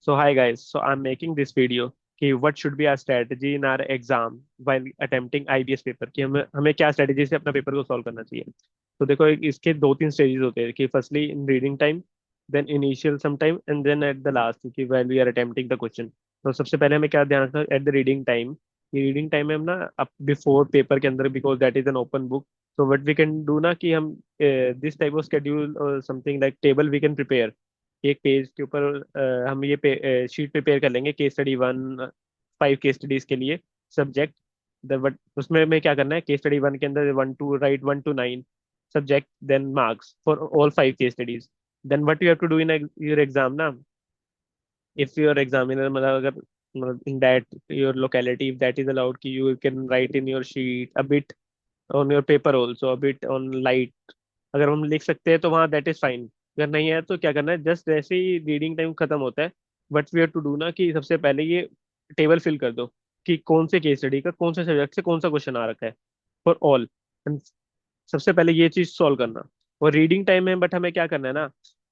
So hi guys, so I'm making this video कि what should be our strategy in our exam while attempting IBS paper कि हमें हमें क्या strategy से अपना पेपर को सॉल्व करना चाहिए। तो देखो इसके दो तीन स्टेजेस होते हैं कि firstly in reading time, then initial some time and then at the last कि while we are attempting the question. तो सबसे पहले हमें क्या ध्यान रखना है एट द रीडिंग टाइम। ये रीडिंग टाइम में हम ना अब बिफोर पेपर के अंदर because that is an open book. So what we can do ना कि हम दिस टाइप ऑफ शेड्यूल और something like table we can prepare. एक पेज के ऊपर हम ये शीट प्रिपेयर कर लेंगे case study one, 5 case studies के लिए सब्जेक्ट। बट उसमें हमें क्या करना है, केस स्टडी वन के अंदर 1 to 9 subject, then marks for all 5 case studies. Then what you have to do in your exam ना, इफ योर एग्जामिनर मतलब अगर मतलब in that your locality if that is allowed कि you can write in your sheet a bit on your paper also, a bit on light. अगर हम लिख सकते हैं तो वहाँ दैट इज फाइन। अगर नहीं है तो क्या करना है, जस्ट जैसे ही रीडिंग टाइम खत्म होता है what we have to do ना कि सबसे पहले ये टेबल फिल कर दो कि कौन से केस स्टडी का कौन से सब्जेक्ट से कौन सा क्वेश्चन आ रखा है फॉर ऑल। सबसे पहले ये चीज सॉल्व करना। और रीडिंग टाइम है बट हमें क्या करना है ना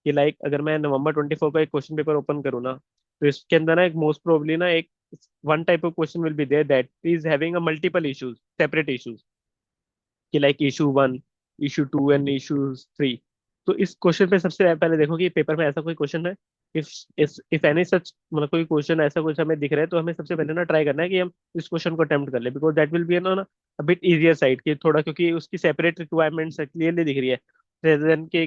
कि लाइक अगर मैं November 24 का एक क्वेश्चन पेपर ओपन करूँ ना, तो इसके अंदर ना एक मोस्ट प्रोबली ना एक one type of question will be there that is having a multiple issues, separate issues, कि like issue 1, issue 2 and issue 3। तो इस क्वेश्चन पे सबसे पहले देखो कि पेपर में ऐसा कोई क्वेश्चन है। इफ इफ एनी सच मतलब कोई क्वेश्चन ऐसा कुछ हमें दिख रहा है तो हमें सबसे पहले ना ट्राई करना है कि हम इस क्वेश्चन को अटेम्प्ट कर ले, बिकॉज दैट विल बी ना बिट इजियर साइड कि थोड़ा, क्योंकि उसकी सेपरेट रिक्वायरमेंट्स क्लियरली दिख रही है रेदर देन के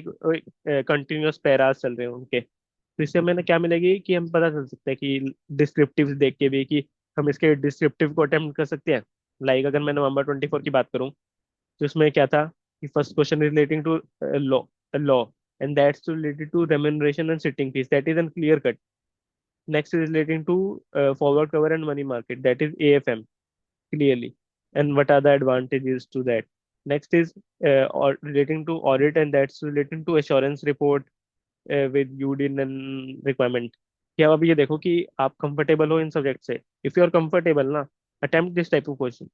कंटिन्यूअस पैरास चल रहे हैं उनके। तो इससे हमें ना क्या मिलेगी कि हम पता चल सकता है कि डिस्क्रिप्टिव देख के भी कि हम इसके डिस्क्रिप्टिव को अटेम्प्ट कर सकते हैं। लाइक अगर मैं November 24 की बात करूँ तो उसमें क्या था कि first question relating to law, law and that's related to remuneration and sitting fees, that is an clear cut. Next is relating to forward cover and money market, that is AFM clearly, and what are the advantages to that. Next is or relating to audit and that's relating to assurance report with UDIN and requirement। क्या अब ये देखो कि आप comfortable हो इन subject से, if you are comfortable ना attempt this type of question.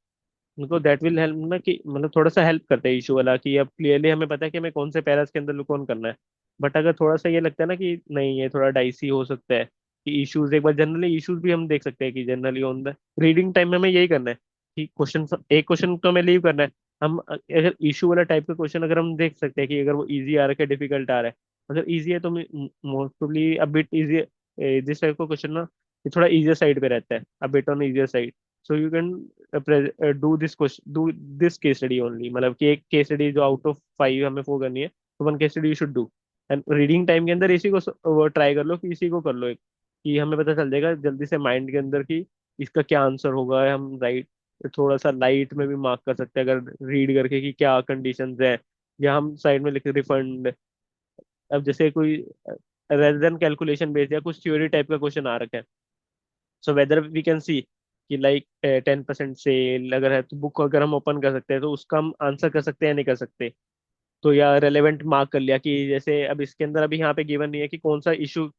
उनको दैट विल हेल्प ना कि मतलब थोड़ा सा हेल्प करता है इशू वाला कि अब क्लियरली हमें पता है कि हमें कौन से पैरास के अंदर लुक ऑन करना है। बट अगर थोड़ा सा ये लगता है ना कि नहीं ये थोड़ा डाइसी हो सकता है कि इश्यूज एक बार जनरली इश्यूज भी हम देख सकते हैं कि generally on the reading time में हमें यही करना है कि क्वेश्चन एक क्वेश्चन तो हमें लीव करना है। हम अगर इशू वाला टाइप का क्वेश्चन अगर हम देख सकते हैं कि अगर वो इजी आ रहा है डिफिकल्ट आ रहा है, अगर इजी है तो mostly a bit easy, this type का क्वेश्चन ना ये थोड़ा इजियर साइड पे रहता है, अ bit on easier side. So you can do this case study only, मतलब कि एक केस स्टडी जो आउट ऑफ 5 हमें 4 करनी है तो 1 case study you should do. And reading time के अंदर इसी को वो ट्राई कर लो कि इसी को कर लो एक, कि हमें पता चल जाएगा जल्दी से माइंड के अंदर कि इसका क्या आंसर होगा। हम राइट थोड़ा सा लाइट में भी मार्क कर सकते हैं अगर रीड करके कि क्या कंडीशंस है, या हम साइड में लिख रिफंड। अब जैसे कोई रेदर देन कैलकुलेशन बेस्ड या कुछ थ्योरी टाइप का क्वेश्चन आ रखा है, so whether we can see कि लाइक 10% सेल अगर है तो बुक अगर हम ओपन कर सकते हैं तो उसका हम आंसर कर सकते हैं नहीं कर सकते। तो या रेलेवेंट मार्क कर लिया कि जैसे अब इसके अंदर अभी यहाँ पे गिवन नहीं है कि कौन सा इशू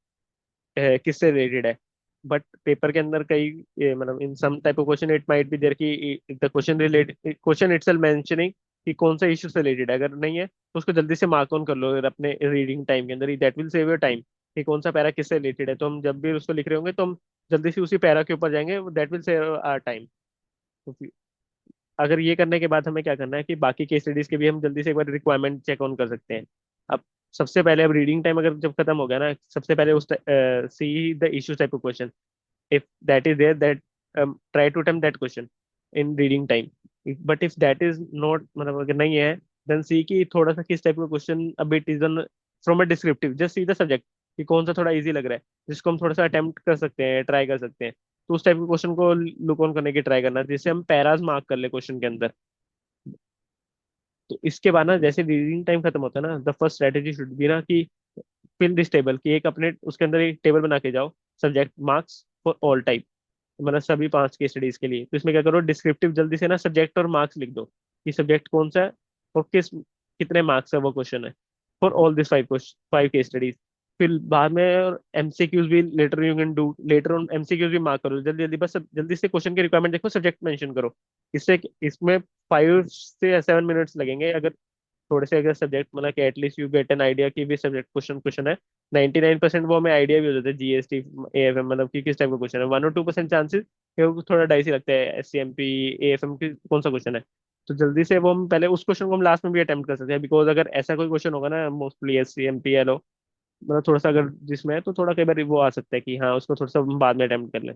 किससे रिलेटेड है। बट पेपर के अंदर कई मतलब in some type of question it might be there कि the question related question itself mentioning कि कौन सा इशू से रिलेटेड है। अगर नहीं है तो उसको जल्दी से मार्क ऑन कर लो अगर अपने रीडिंग टाइम के अंदर, that will save your time कि कौन सा पैरा किससे रिलेटेड है। तो हम जब भी उसको लिख रहे होंगे तो हम जल्दी से उसी पैरा के ऊपर जाएंगे, that will save our time. अगर ये करने के बाद हमें क्या करना है कि बाकी केस स्टडीज के भी हम जल्दी से एक बार रिक्वायरमेंट चेक ऑन कर सकते हैं। अब सबसे पहले अब रीडिंग टाइम अगर जब खत्म हो गया ना, सबसे पहले उस see the issue type of question, if that is there that try to attempt that question in reading time। but if that is not मतलब अगर नहीं है then see कि थोड़ा सा किस टाइप का question a bit is on from a descriptive, just see the subject कि कौन सा थोड़ा इजी लग रहा है जिसको हम थोड़ा सा अटेम्प्ट कर सकते हैं, ट्राई कर सकते हैं। तो उस टाइप के क्वेश्चन को लुक ऑन करने की ट्राई करना जिससे हम पैराज मार्क कर ले क्वेश्चन के अंदर। तो इसके बाद ना जैसे रीडिंग टाइम खत्म होता है ना, the first strategy should be ना कि फिल दिस टेबल कि एक अपने उसके अंदर एक टेबल बना के जाओ, subject marks for all type, मतलब सभी 5 केस स्टडीज के लिए। तो इसमें क्या करो, डिस्क्रिप्टिव जल्दी से ना सब्जेक्ट और मार्क्स लिख दो कि सब्जेक्ट कौन सा है और किस कितने मार्क्स है वो क्वेश्चन है for all this 5 case studies. फिर बाद में MCQs भी later you can do later on, MCQs भी मार्क करो जल्दी जल्दी, बस जल्दी से क्वेश्चन की रिक्वायरमेंट देखो, सब्जेक्ट मेंशन करो। इससे इसमें 5 से 7 मिनट्स लगेंगे अगर थोड़े से अगर सब्जेक्ट मतलब कि at least you get an idea कि भी सब्जेक्ट क्वेश्चन क्वेश्चन है। 99% वो हमें आइडिया भी हो जाता है, जीएसटी एएफएम मतलब कि किस टाइप का क्वेश्चन है। 1 और 2% चांसेस कि वो थोड़ा डाइसी लगता है, एससीएमपी एएफएम की कौन सा क्वेश्चन है। तो जल्दी से वो हम पहले उस क्वेश्चन को हम लास्ट में भी अटेम्प्ट कर सकते हैं, बिकॉज अगर ऐसा कोई क्वेश्चन होगा ना मोस्टली एससीएमपी एलो मतलब थोड़ा सा अगर जिसमें है तो थोड़ा कई बार वो आ सकता है कि हाँ उसको थोड़ा सा हम बाद में अटेम्प्ट कर लें।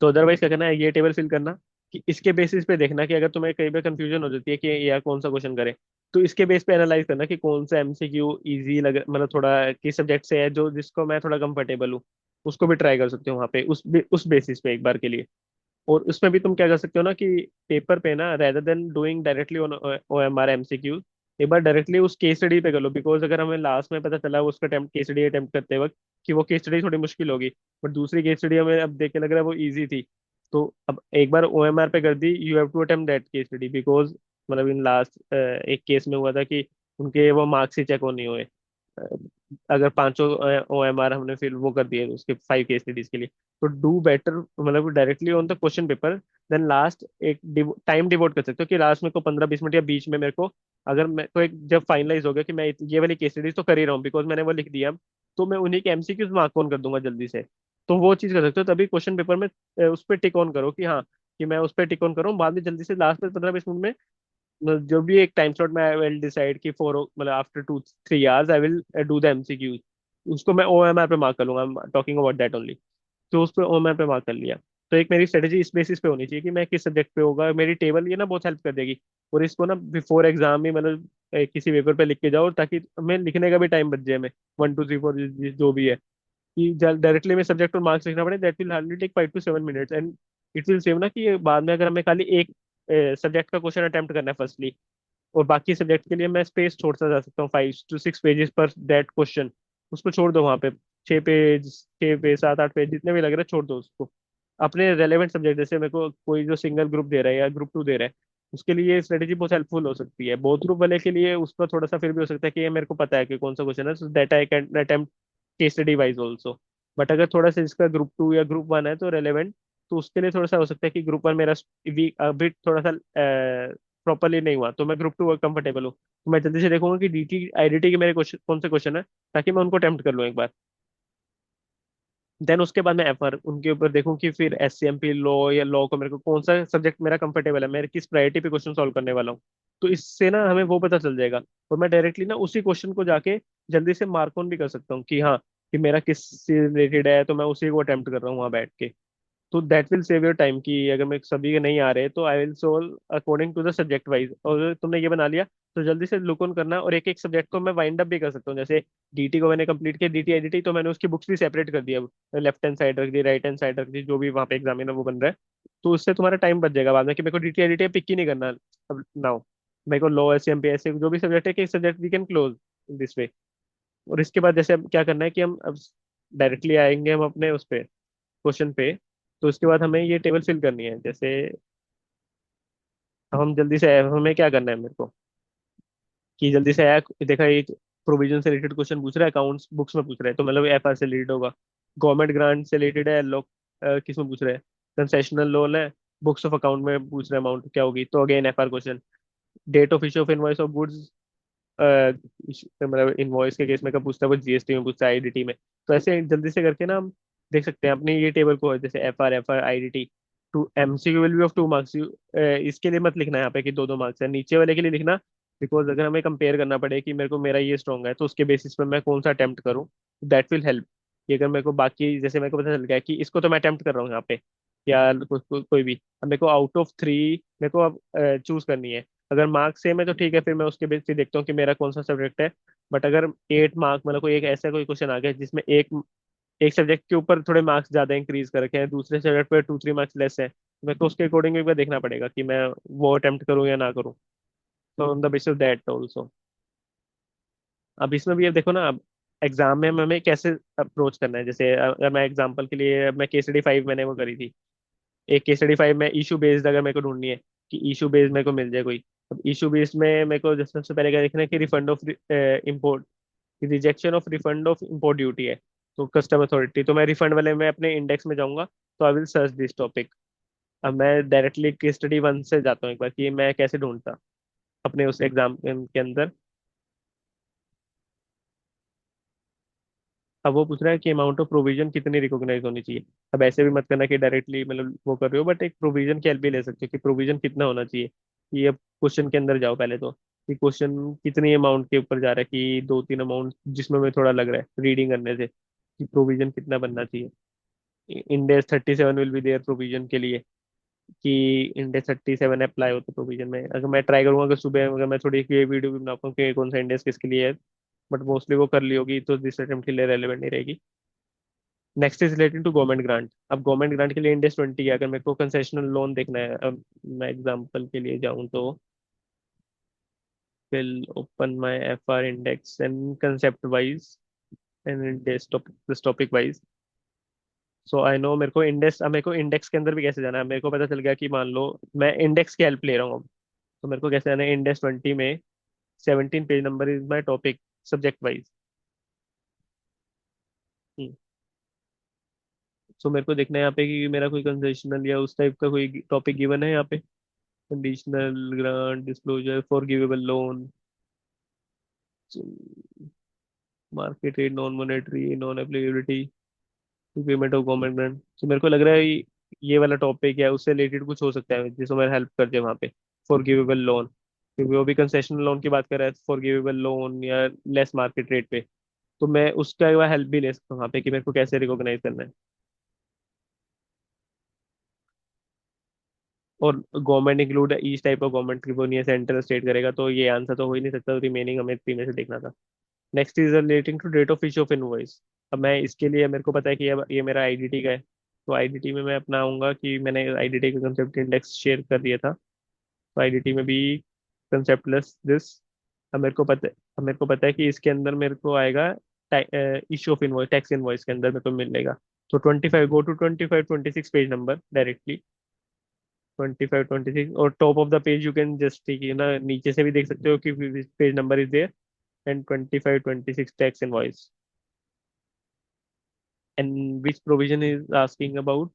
तो अदरवाइज क्या करना है, ये टेबल फिल करना कि इसके बेसिस पे देखना कि अगर तुम्हें कई बार कंफ्यूजन हो जाती है कि यार कौन सा क्वेश्चन करे, तो इसके बेस पे एनालाइज करना कि कौन सा एमसीक्यू इजी लग मतलब थोड़ा किस सब्जेक्ट से है जो जिसको मैं थोड़ा कंफर्टेबल हूँ, उसको भी ट्राई कर सकते हो वहाँ पे उस बेसिस पे एक बार के लिए। और उसमें भी तुम क्या कर सकते हो ना कि पेपर पे ना rather than doing directly on OMR MCQ, एक बार डायरेक्टली उस केस स्टडी पे कर लो, बिकॉज अगर हमें लास्ट में पता चला उसका अटेम्प्ट केस स्टडी अटेम्प्ट करते वक्त कि वो केस स्टडी थोड़ी मुश्किल होगी, बट दूसरी केस स्टडी हमें अब देख के लग रहा है वो इजी थी, तो अब एक बार ओएमआर पे कर दी, you have to attempt that case study, because मतलब इन लास्ट एक केस में हुआ था कि उनके वो मार्क्स ही चेक नहीं हुए। अगर पांचों ओएमआर हमने फिर वो कर दिए उसके 5 केस स्टडीज के लिए। तो डू बेटर मतलब directly on the question paper, then last एक टाइम डिवोट कर सकते हो कि लास्ट में को 15-20 मिनट या बीच में मेरे को, अगर मैं को एक जब फाइनलाइज हो गया कि मैं ये वाली केस स्टडीज तो कर ही रहा हूँ बिकॉज मैंने वो लिख दिया, तो मैं उन्हीं के एमसीक्यूज मार्क ऑन कर दूंगा जल्दी से। तो वो चीज कर सकते हो, तभी क्वेश्चन पेपर में उस पर टिक ऑन करो कि हाँ कि मैं उस पर टिक ऑन करूँ, बाद में जल्दी से लास्ट में 15-20 मिनट में जो भी एक टाइम स्लॉट में आई विल डिसाइड कि फोर मतलब after 2-3 hours I will do the MCQs, उसको मैं ओएमआर पे मार्क कर लूंगा, टॉकिंग अबाउट दैट ओनली। तो उस पर ओएमआर पे मार्क कर लिया। तो एक मेरी स्ट्रेटेजी इस बेसिस पे होनी चाहिए कि मैं किस सब्जेक्ट पे होगा, मेरी टेबल ये ना बहुत हेल्प कर देगी। और इसको ना बिफोर एग्जाम ही मतलब किसी पेपर पे लिख के जाओ ताकि हमें लिखने का भी टाइम बच जाए, हमें 1 2 3 4 जो भी है कि डायरेक्टली में सब्जेक्ट और मार्क्स लिखना पड़े, that will hardly take 5 to 7 minutes and it will save ना कि बाद में अगर हमें खाली एक सब्जेक्ट का क्वेश्चन अटेम्प्ट करना है फर्स्टली, और बाकी सब्जेक्ट के लिए मैं स्पेस छोड़ता जा सकता हूँ 5 to 6 पेजेस पर दैट क्वेश्चन, उसको छोड़ दो वहाँ पे। 6 पेज 6 पेज 7-8 पेज जितने भी लग रहे हैं छोड़ दो उसको। अपने रेलेवेंट सब्जेक्ट जैसे मेरे को कोई जो सिंगल ग्रुप दे रहा है या ग्रुप 2 दे रहा है, उसके लिए ये स्ट्रेटेजी बहुत हेल्पफुल हो सकती है। बहुत ग्रुप वाले के लिए उसका थोड़ा सा फिर भी हो सकता है कि ये मेरे को पता है कि कौन सा क्वेश्चन है, so that I can attempt case study wise also. But अगर थोड़ा सा इसका ग्रुप 2 या ग्रुप 1 है तो रेलेवेंट, तो उसके लिए थोड़ा सा हो सकता है कि ग्रुप 1 मेरा वीक अभी थोड़ा सा प्रॉपरली नहीं हुआ, तो मैं ग्रुप 2 कंफर्टेबल हूँ, तो मैं जल्दी से देखूंगा कि डीटी आईडीटी के मेरे क्वेश्चन कौन से क्वेश्चन है, ताकि मैं उनको अटेम्प्ट कर लूँ एक बार। देन उसके बाद मैं एफआर उनके ऊपर देखूं कि फिर एससीएमपी लॉ या लॉ को मेरे को कौन सा सब्जेक्ट मेरा कंफर्टेबल है, मेरे किस प्रायोरिटी पे क्वेश्चन सॉल्व करने वाला हूँ। तो इससे ना हमें वो पता चल जाएगा, और मैं डायरेक्टली ना उसी क्वेश्चन को जाके जल्दी से मार्क ऑन भी कर सकता हूँ कि हाँ कि मेरा किस से रिलेटेड है, तो मैं उसी को अटेम्प्ट कर रहा हूँ वहाँ बैठ के। तो that will save your time कि अगर मैं सभी के नहीं आ रहे तो I will solve according to the subject wise, और अगर तुमने ये बना लिया तो जल्दी से लुक ऑन करना, और एक एक सब्जेक्ट को मैं वाइंड अप भी कर सकता हूँ। जैसे डीटी को मैंने कंप्लीट किया, डीटी आईडीटी, तो मैंने उसकी बुक्स भी सेपरेट कर दिया, लेफ्ट हैंड साइड रख दी, राइट हैंड साइड रख दी, जो भी वहाँ पे एग्जामिनर वो बन रहा है। तो उससे तुम्हारा टाइम बच जाएगा बाद में कि मेरे को डीटी आईडीटी पिक ही नहीं करना अब नाउ, मेरे को लॉ एसएमपी ऐसे जो भी सब्जेक्ट है कि subject we can close this way. और इसके बाद जैसे अब क्या करना है कि हम अब डायरेक्टली आएंगे हम अपने उस पे क्वेश्चन पे। तो उसके बाद हमें ये टेबल फिल करनी है, जैसे अब हम जल्दी से हमें क्या करना है मेरे को कि जल्दी से आया देखा एक प्रोविजन से रिलेटेड क्वेश्चन पूछ रहा है, अकाउंट्स बुक्स में पूछ रहा है तो मतलब एफआर से रिलेटेड होगा। गवर्नमेंट ग्रांट से रिलेटेड है, लोग किस में पूछ रहे हैं, कंसेशनल लोन है, बुक्स ऑफ अकाउंट में पूछ रहे हैं अमाउंट क्या होगी, तो again FR question. Date of issue of invoice of goods, मतलब इनवॉइस के केस में कब पूछता है, वो जीएसटी में पूछता है, आईडीटी में। तो ऐसे जल्दी से करके ना हम देख सकते हैं अपने ये टेबल को, जैसे F R IDT two MCQ will be of 2 marks. इसके लिए मत लिखना यहाँ पे कि 2-2 मार्क्स है, नीचे वाले के लिए लिखना, बिकॉज अगर हमें कंपेयर करना पड़े कि मेरे को मेरा ये स्ट्रॉन्ग है तो उसके बेसिस पे मैं कौन सा अटेम्प्ट करूँ, दैट विल हेल्प। कि अगर मेरे को बाकी जैसे मेरे को पता चल गया कि इसको तो मैं अटेम्प्ट कर रहा हूँ यहाँ पे, या कोई भी, अब मेरे को आउट ऑफ 3 मेरे को अब चूज करनी है। अगर मार्क्स सेम है तो ठीक है, फिर मैं उसके बेस पे देखता हूँ कि मेरा कौन सा सब्जेक्ट है। बट अगर 8 मार्क मतलब कोई एक ऐसा कोई क्वेश्चन आ गया जिसमें एक एक सब्जेक्ट के ऊपर थोड़े मार्क्स ज्यादा इंक्रीज कर रखे हैं, दूसरे सब्जेक्ट पे 2-3 मार्क्स लेस है, तो मेरे को उसके अकॉर्डिंग एक बार देखना पड़ेगा कि मैं वो अटेम्प्ट करूँ या ना करूँ। तो on the basis of that also. अब इसमें भी अब देखो ना, अब एग्जाम में हमें कैसे अप्रोच करना है, जैसे अगर मैं एग्जाम्पल के लिए मैं केसडी 5 मैंने वो करी थी, एक केसडी 5 में इशू बेस्ड अगर मेरे को ढूंढनी है कि इशू बेस्ड मेरे को मिल जाए कोई। अब इशू बेस्ड में मेरे को जैसे सबसे पहले क्या देखना है कि refund of import, rejection of refund of import duty है, तो कस्टम अथॉरिटी, तो मैं रिफंड वाले में अपने इंडेक्स में जाऊंगा, तो I will search this topic. अब मैं डायरेक्टली केस स्टडी 1 से जाता हूँ एक बार कि मैं कैसे ढूंढता। अपने उस एग्जाम के अंदर। अब वो पूछ रहा है कि अमाउंट ऑफ प्रोविजन कितनी रिकॉग्नाइज होनी चाहिए। अब ऐसे भी मत करना कि डायरेक्टली मतलब वो कर रहे हो, बट एक प्रोविजन की हेल्प भी ले सकते हो कि प्रोविजन कितना होना चाहिए। कि अब क्वेश्चन के अंदर जाओ पहले तो, कि क्वेश्चन कितनी अमाउंट के ऊपर जा रहा है, कि दो तीन अमाउंट जिसमें मैं थोड़ा लग रहा है रीडिंग करने से कि प्रोविजन कितना बनना चाहिए। Index 37 will be there provision के लिए, कि इंडेक्स 37 अप्लाई होता है प्रोविजन में। अगर मैं ट्राई करूंगा कि सुबह अगर मैं थोड़ी ये वीडियो भी बना पाऊँ कि कौन सा इंडेक्स किसके लिए है, बट मोस्टली वो कर ली होगी तो दिस अटेम्प्ट के लिए रेलेवेंट नहीं रहेगी। Next is related to government grant. अब गवर्नमेंट ग्रांट के लिए इंडेक्स 20 है, अगर मेरे को कंसेशनल लोन देखना है, अब मैं एग्जांपल के लिए जाऊं तो will open my FR index and concept wise and index this topic wise. So I no मेरे को इंडेक्स, अब मेरे को इंडेक्स के अंदर भी कैसे जाना है, मेरे को पता चल गया कि मान लो मैं इंडेक्स की हेल्प ले रहा हूँ अब। तो मेरे को कैसे जाना है इंडेक्स 20 में, 17 page number is my topic subject wise. So मेरे को देखना है यहाँ पे कि मेरा कोई कंसेशनल या उस टाइप का कोई टॉपिक गिवन है यहाँ पे। Conditional grant, disclosure, forgivable loan, market rate, non monetary, non applicability, payment of government grant. तो मेरे को लग रहा है ये वाला टॉपिक है उससे रिलेटेड कुछ हो सकता है जिसमें मेरा हेल्प कर दे वहाँ पे। फॉरगिवेबल लोन, क्योंकि वो भी कंसेशनल लोन की बात कर रहा है, फॉरगिवेबल लोन या लेस मार्केट रेट पे। तो मैं उसका हेल्प भी ले सकता हूँ वहाँ पे कि मेरे को कैसे रिकॉग्नाइज करना है। और government include each type of government की, वो नहीं है सेंट्रल स्टेट करेगा, तो ये आंसर तो हो ही नहीं सकता, रिमेनिंग हमें थ्री में से देखना था। Next is relating to date of issue of invoice. अब मैं इसके लिए मेरे को पता है कि अब ये मेरा आईडीटी का है, तो आईडीटी में मैं अपना आऊंगा कि मैंने आईडीटी का कंसेप्ट इंडेक्स शेयर कर दिया था, तो आईडीटी में भी कंसेप्ट प्लस दिस। अब मेरे को पता है कि इसके अंदर मेरे को आएगा issue of invoice, tax invoice के अंदर मेरे को मिलेगा। तो 25, go to 25 26 page number directly. 25 26 और top of the page you can just, ठीक है ना, नीचे से भी देख सकते हो कि page number is there and 25 26 tax invoice and which provision is asking about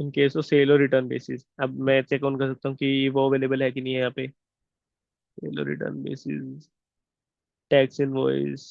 in case of sale और रिटर्न बेसिस। अब मैं चेक ऑन कर सकता हूँ कि वो अवेलेबल है कि नहीं है यहाँ पे। सेल और रिटर्न बेसिस, टैक्स इनवॉइस।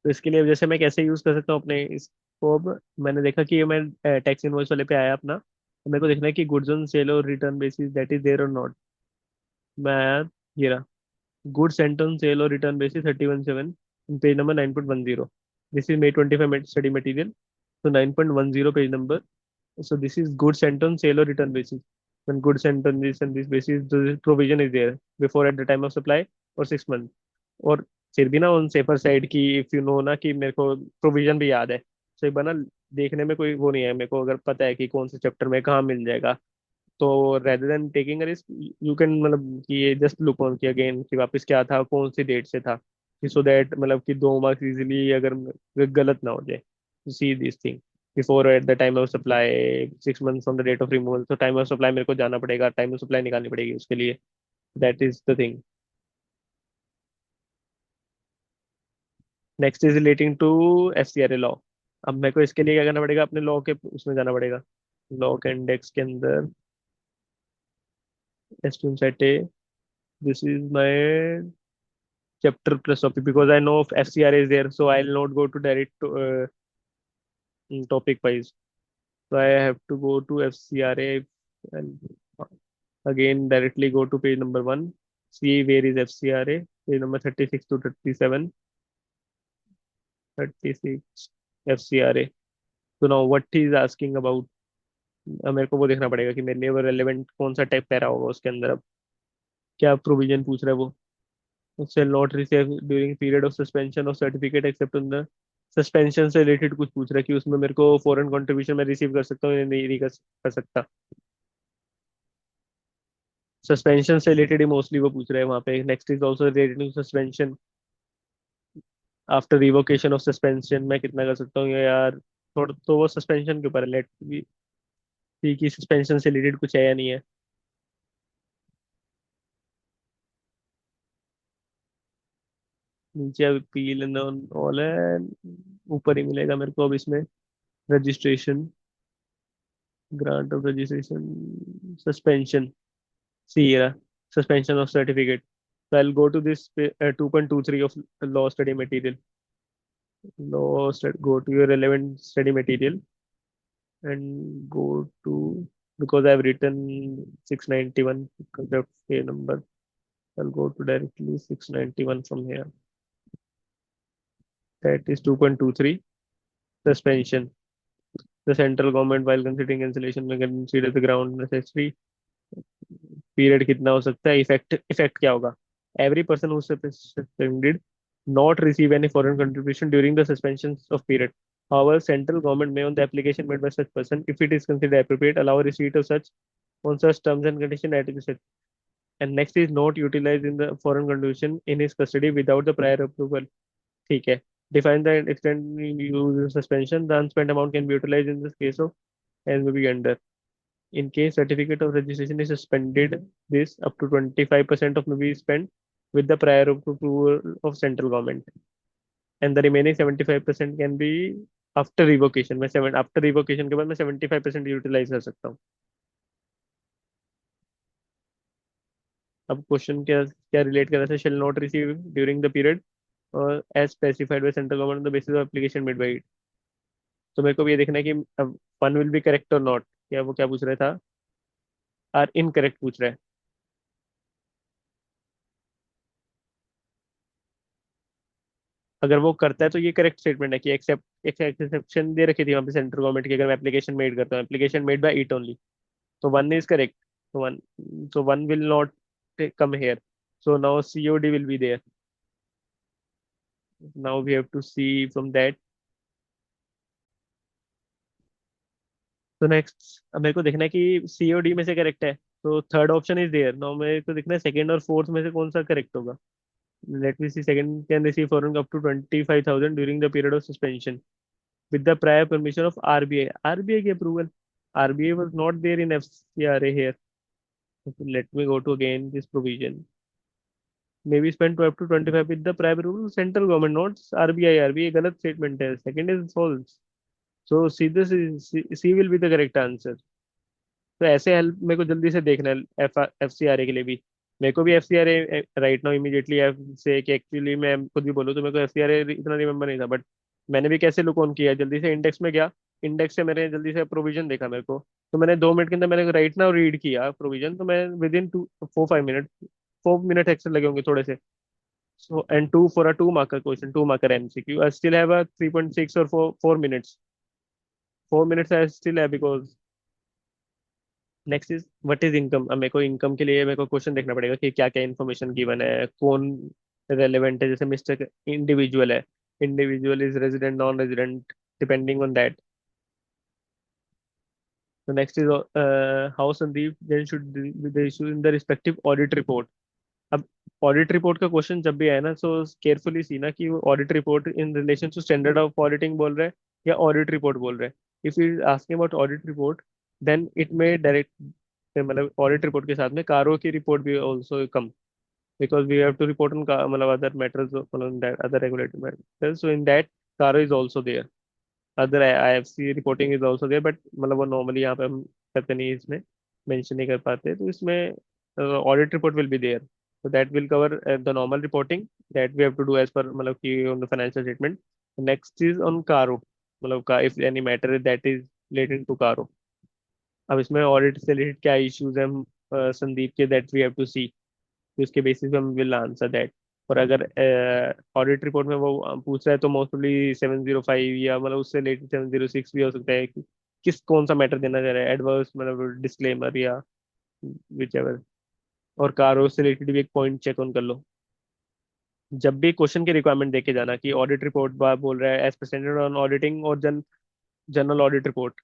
तो इसके लिए जैसे मैं कैसे यूज कर सकता हूँ अपने इसको। अब मैंने देखा कि ये मैं टैक्स इनवॉइस वाले पे आया अपना, तो मेरे को देखना है कि गुड्स ऑन सेल और return basis that is there और नॉट। मैं ये रहा, गुड सेंटेंस सेल और return basis 31/7 page number 9.10। This is May 25 study material, तो 9.10 page number. So this is goods sent on sale or return basis. When goods sent on this and this basis, the provision is there before at the time of supply or 6 month। और फिर भी ना on safer side की, if you no ना कि मेरे को provision भी याद है, तो एक बार ना देखने में कोई वो नहीं है, मेरे को अगर पता है कि कौन से चैप्टर में कहाँ मिल जाएगा, तो rather than taking a risk you can, मतलब कि ये जस्ट लुक ऑन कि अगेन कि वापस क्या था, कौन सी डेट से था, कि सो दैट मतलब कि 2 मार्क्स इजीली अगर गलत ना हो जाए। See this thing before at the time of supply, 6 months from the date of removal, तो टाइम ऑफ सप्लाई मेरे को जाना पड़ेगा, टाइम ऑफ सप्लाई निकालनी पड़ेगी उसके लिए। That is the thing. Next is relating to FCRA law. अब मेरे को इसके लिए क्या करना पड़ेगा, अपने लॉ के उसमें जाना पड़ेगा, लॉ के इंडेक्स के अंदर, assume set A, this is my chapter plus topic because I know if FCRA is there, so I'll not go to direct to, topic wise. So I have to go to FCRA and again directly go to page number one. See where is FCRA, page number 36 to 37, 36 FCRA. So now what he is asking about, मेरे को वो देखना पड़ेगा कि मेरे लिए वो relevant कौन सा टाइप पैरा होगा उसके अंदर। अब क्या प्रोविजन पूछ रहा है वो, shall not receive during period of suspension of certificate except on the suspension से रिलेटेड कुछ पूछ रहा है कि उसमें मेरे को फॉरेन कंट्रीब्यूशन में रिसीव कर सकता हूँ या नहीं कर सकता। सस्पेंशन से रिलेटेड ही मोस्टली वो पूछ रहे हैं वहाँ पे। Next is also related to suspension, after revocation of suspension मैं कितना कर सकता हूँ या यार, थोड़ा तो वो सस्पेंशन के ऊपर है, लेट कि सस्पेंशन से रिलेटेड कुछ है या नहीं है। नीचे अपील एंड ऑल है, ऊपर ही मिलेगा मेरे को अब इसमें registration, grant of registration, suspension, सी रहा, suspension of certificate. So I'll go to this 2.23 of law study material. Go to your relevant study material and go to, because I've written 691 concept K number. I'll go to directly 691 from here. That is 2.23 suspension. The central government while considering cancellation may consider the ground necessary. Period कितना हो सकता है, effect क्या होगा? Every person who suspended not receive any foreign contribution during the suspension of period. However, central government may, on the application made by such person, if it is considered appropriate, allow receipt of such on such terms and conditions as such. And next is not utilized in the foreign contribution in his custody without the prior approval. ठीक है. Define the extent use suspension. The unspent amount can be utilized in this case of as may be under. In case certificate of registration is suspended, this up to 25% of may be spent with the prior approval of central government, and the remaining 75% can be after revocation. मैं seven after revocation के बाद मैं 75% utilise कर सकता हूँ. अब question क्या क्या रिलेट कर रहा था, shall not receive during the period और as specified by central government on the basis of application made by it. तो मेरे को भी ये देखना है कि अब वन विल बी करेक्ट और नॉट. क्या वो क्या पूछ रहा था, आर इनकरेक्ट पूछ रहा है. अगर वो करता है तो ये करेक्ट स्टेटमेंट है कि एक्सेप्ट, एक एक्सेप्शन दे रखी थी वहाँ पे सेंट्रल गवर्नमेंट की, अगर मैं एप्लीकेशन मेड करता हूँ, application made by it only, तो वन इज करेक्ट. तो one, so one will not come here. So now COD will be there. Now we have to see from that. तो next अब मेरे को देखना है कि COD में से करेक्ट है, तो third option is there. Now मेरे को देखना है सेकंड और फोर्थ में से कौन सा करेक्ट होगा. Let me see. Second can receive foreign up to 25,000 during the period of suspension with the prior permission of RBI. RBI की approval. RBI was not there in FCRA here. Let me go to again this provision. Maybe spent to up to 25 with the prior approval of central government, not RBI. RBI गलत statement है. Second is false. So C this is C will be the correct answer. तो ऐसे help मेरे को जल्दी से देखना है FCRA के लिए भी. मेरे को भी FCRA राइट नाउ इमीडिएटली से कि एक्चुअली मैं खुद भी बोलूँ तो मेरे को FCRA इतना रिमेम्बर नहीं था, बट मैंने भी कैसे लुक ऑन किया, जल्दी से इंडेक्स में गया. इंडेक्स से मैंने जल्दी से प्रोविजन देखा मेरे को, तो मैंने 2 मिनट के अंदर मैंने राइट नाउ रीड किया प्रोविजन, तो मैं within 4-5 minute, 4 minute extra लगे होंगे थोड़े से. So and to for a 2 marker question, 2 marker MCQ, I still have a 3.6 और 4 मिनट्स. 4 मिनट्स आई स्टिल है because. Next is what is income. अब मेरे को इनकम के लिए मेरे को क्वेश्चन देखना पड़ेगा कि क्या क्या इन्फॉर्मेशन गिवन है, कौन रेलेवेंट है. जैसे मिस्टर इंडिविजुअल है, individual is resident non resident, depending on that. तो next is how Sandeep then should the issue in the respective audit report. अब ऑडिट रिपोर्ट का क्वेश्चन जब भी आए ना, सो केयरफुली सी ना कि वो audit report in relation to standard of auditing बोल रहे हैं या ऑडिट रिपोर्ट बोल रहे हैं. If you asking about audit report, then it may direct, मतलब ऑडिट रिपोर्ट के साथ में कारो की रिपोर्ट भी also come, because we have to report on मतलब अदर मैटर्स, मतलब other regulatory matters. So in that CARO is also there. Other IFC reporting is also there, but मतलब वो normally यहाँ पे हम करते नहीं, इसमें मेंशन नहीं कर पाते. तो इसमें audit report will be there. So that will cover the normal reporting that we have to do as per मतलब कि on the financial statement. Next is on Caro, मतलब का if any matter that is related to Caro. अब इसमें audit से related क्या issues हैं संदीप के, दैट वी हैव टू सी. तो उसके बेसिस पे हम विल आंसर दैट. और अगर ऑडिट रिपोर्ट में वो पूछ रहा है तो मोस्टली 705 या मतलब उससे रिलेटेड 706 भी हो सकता है कि किस कौन सा मैटर देना चाह रहा है, एडवर्स मतलब डिस्क्लेमर या विच एवर. और कारो से रिलेटेड भी एक पॉइंट चेक ऑन कर लो. जब भी क्वेश्चन की रिक्वायरमेंट देके जाना कि ऑडिट रिपोर्ट बोल रहा है as per standard on auditing और general audit report.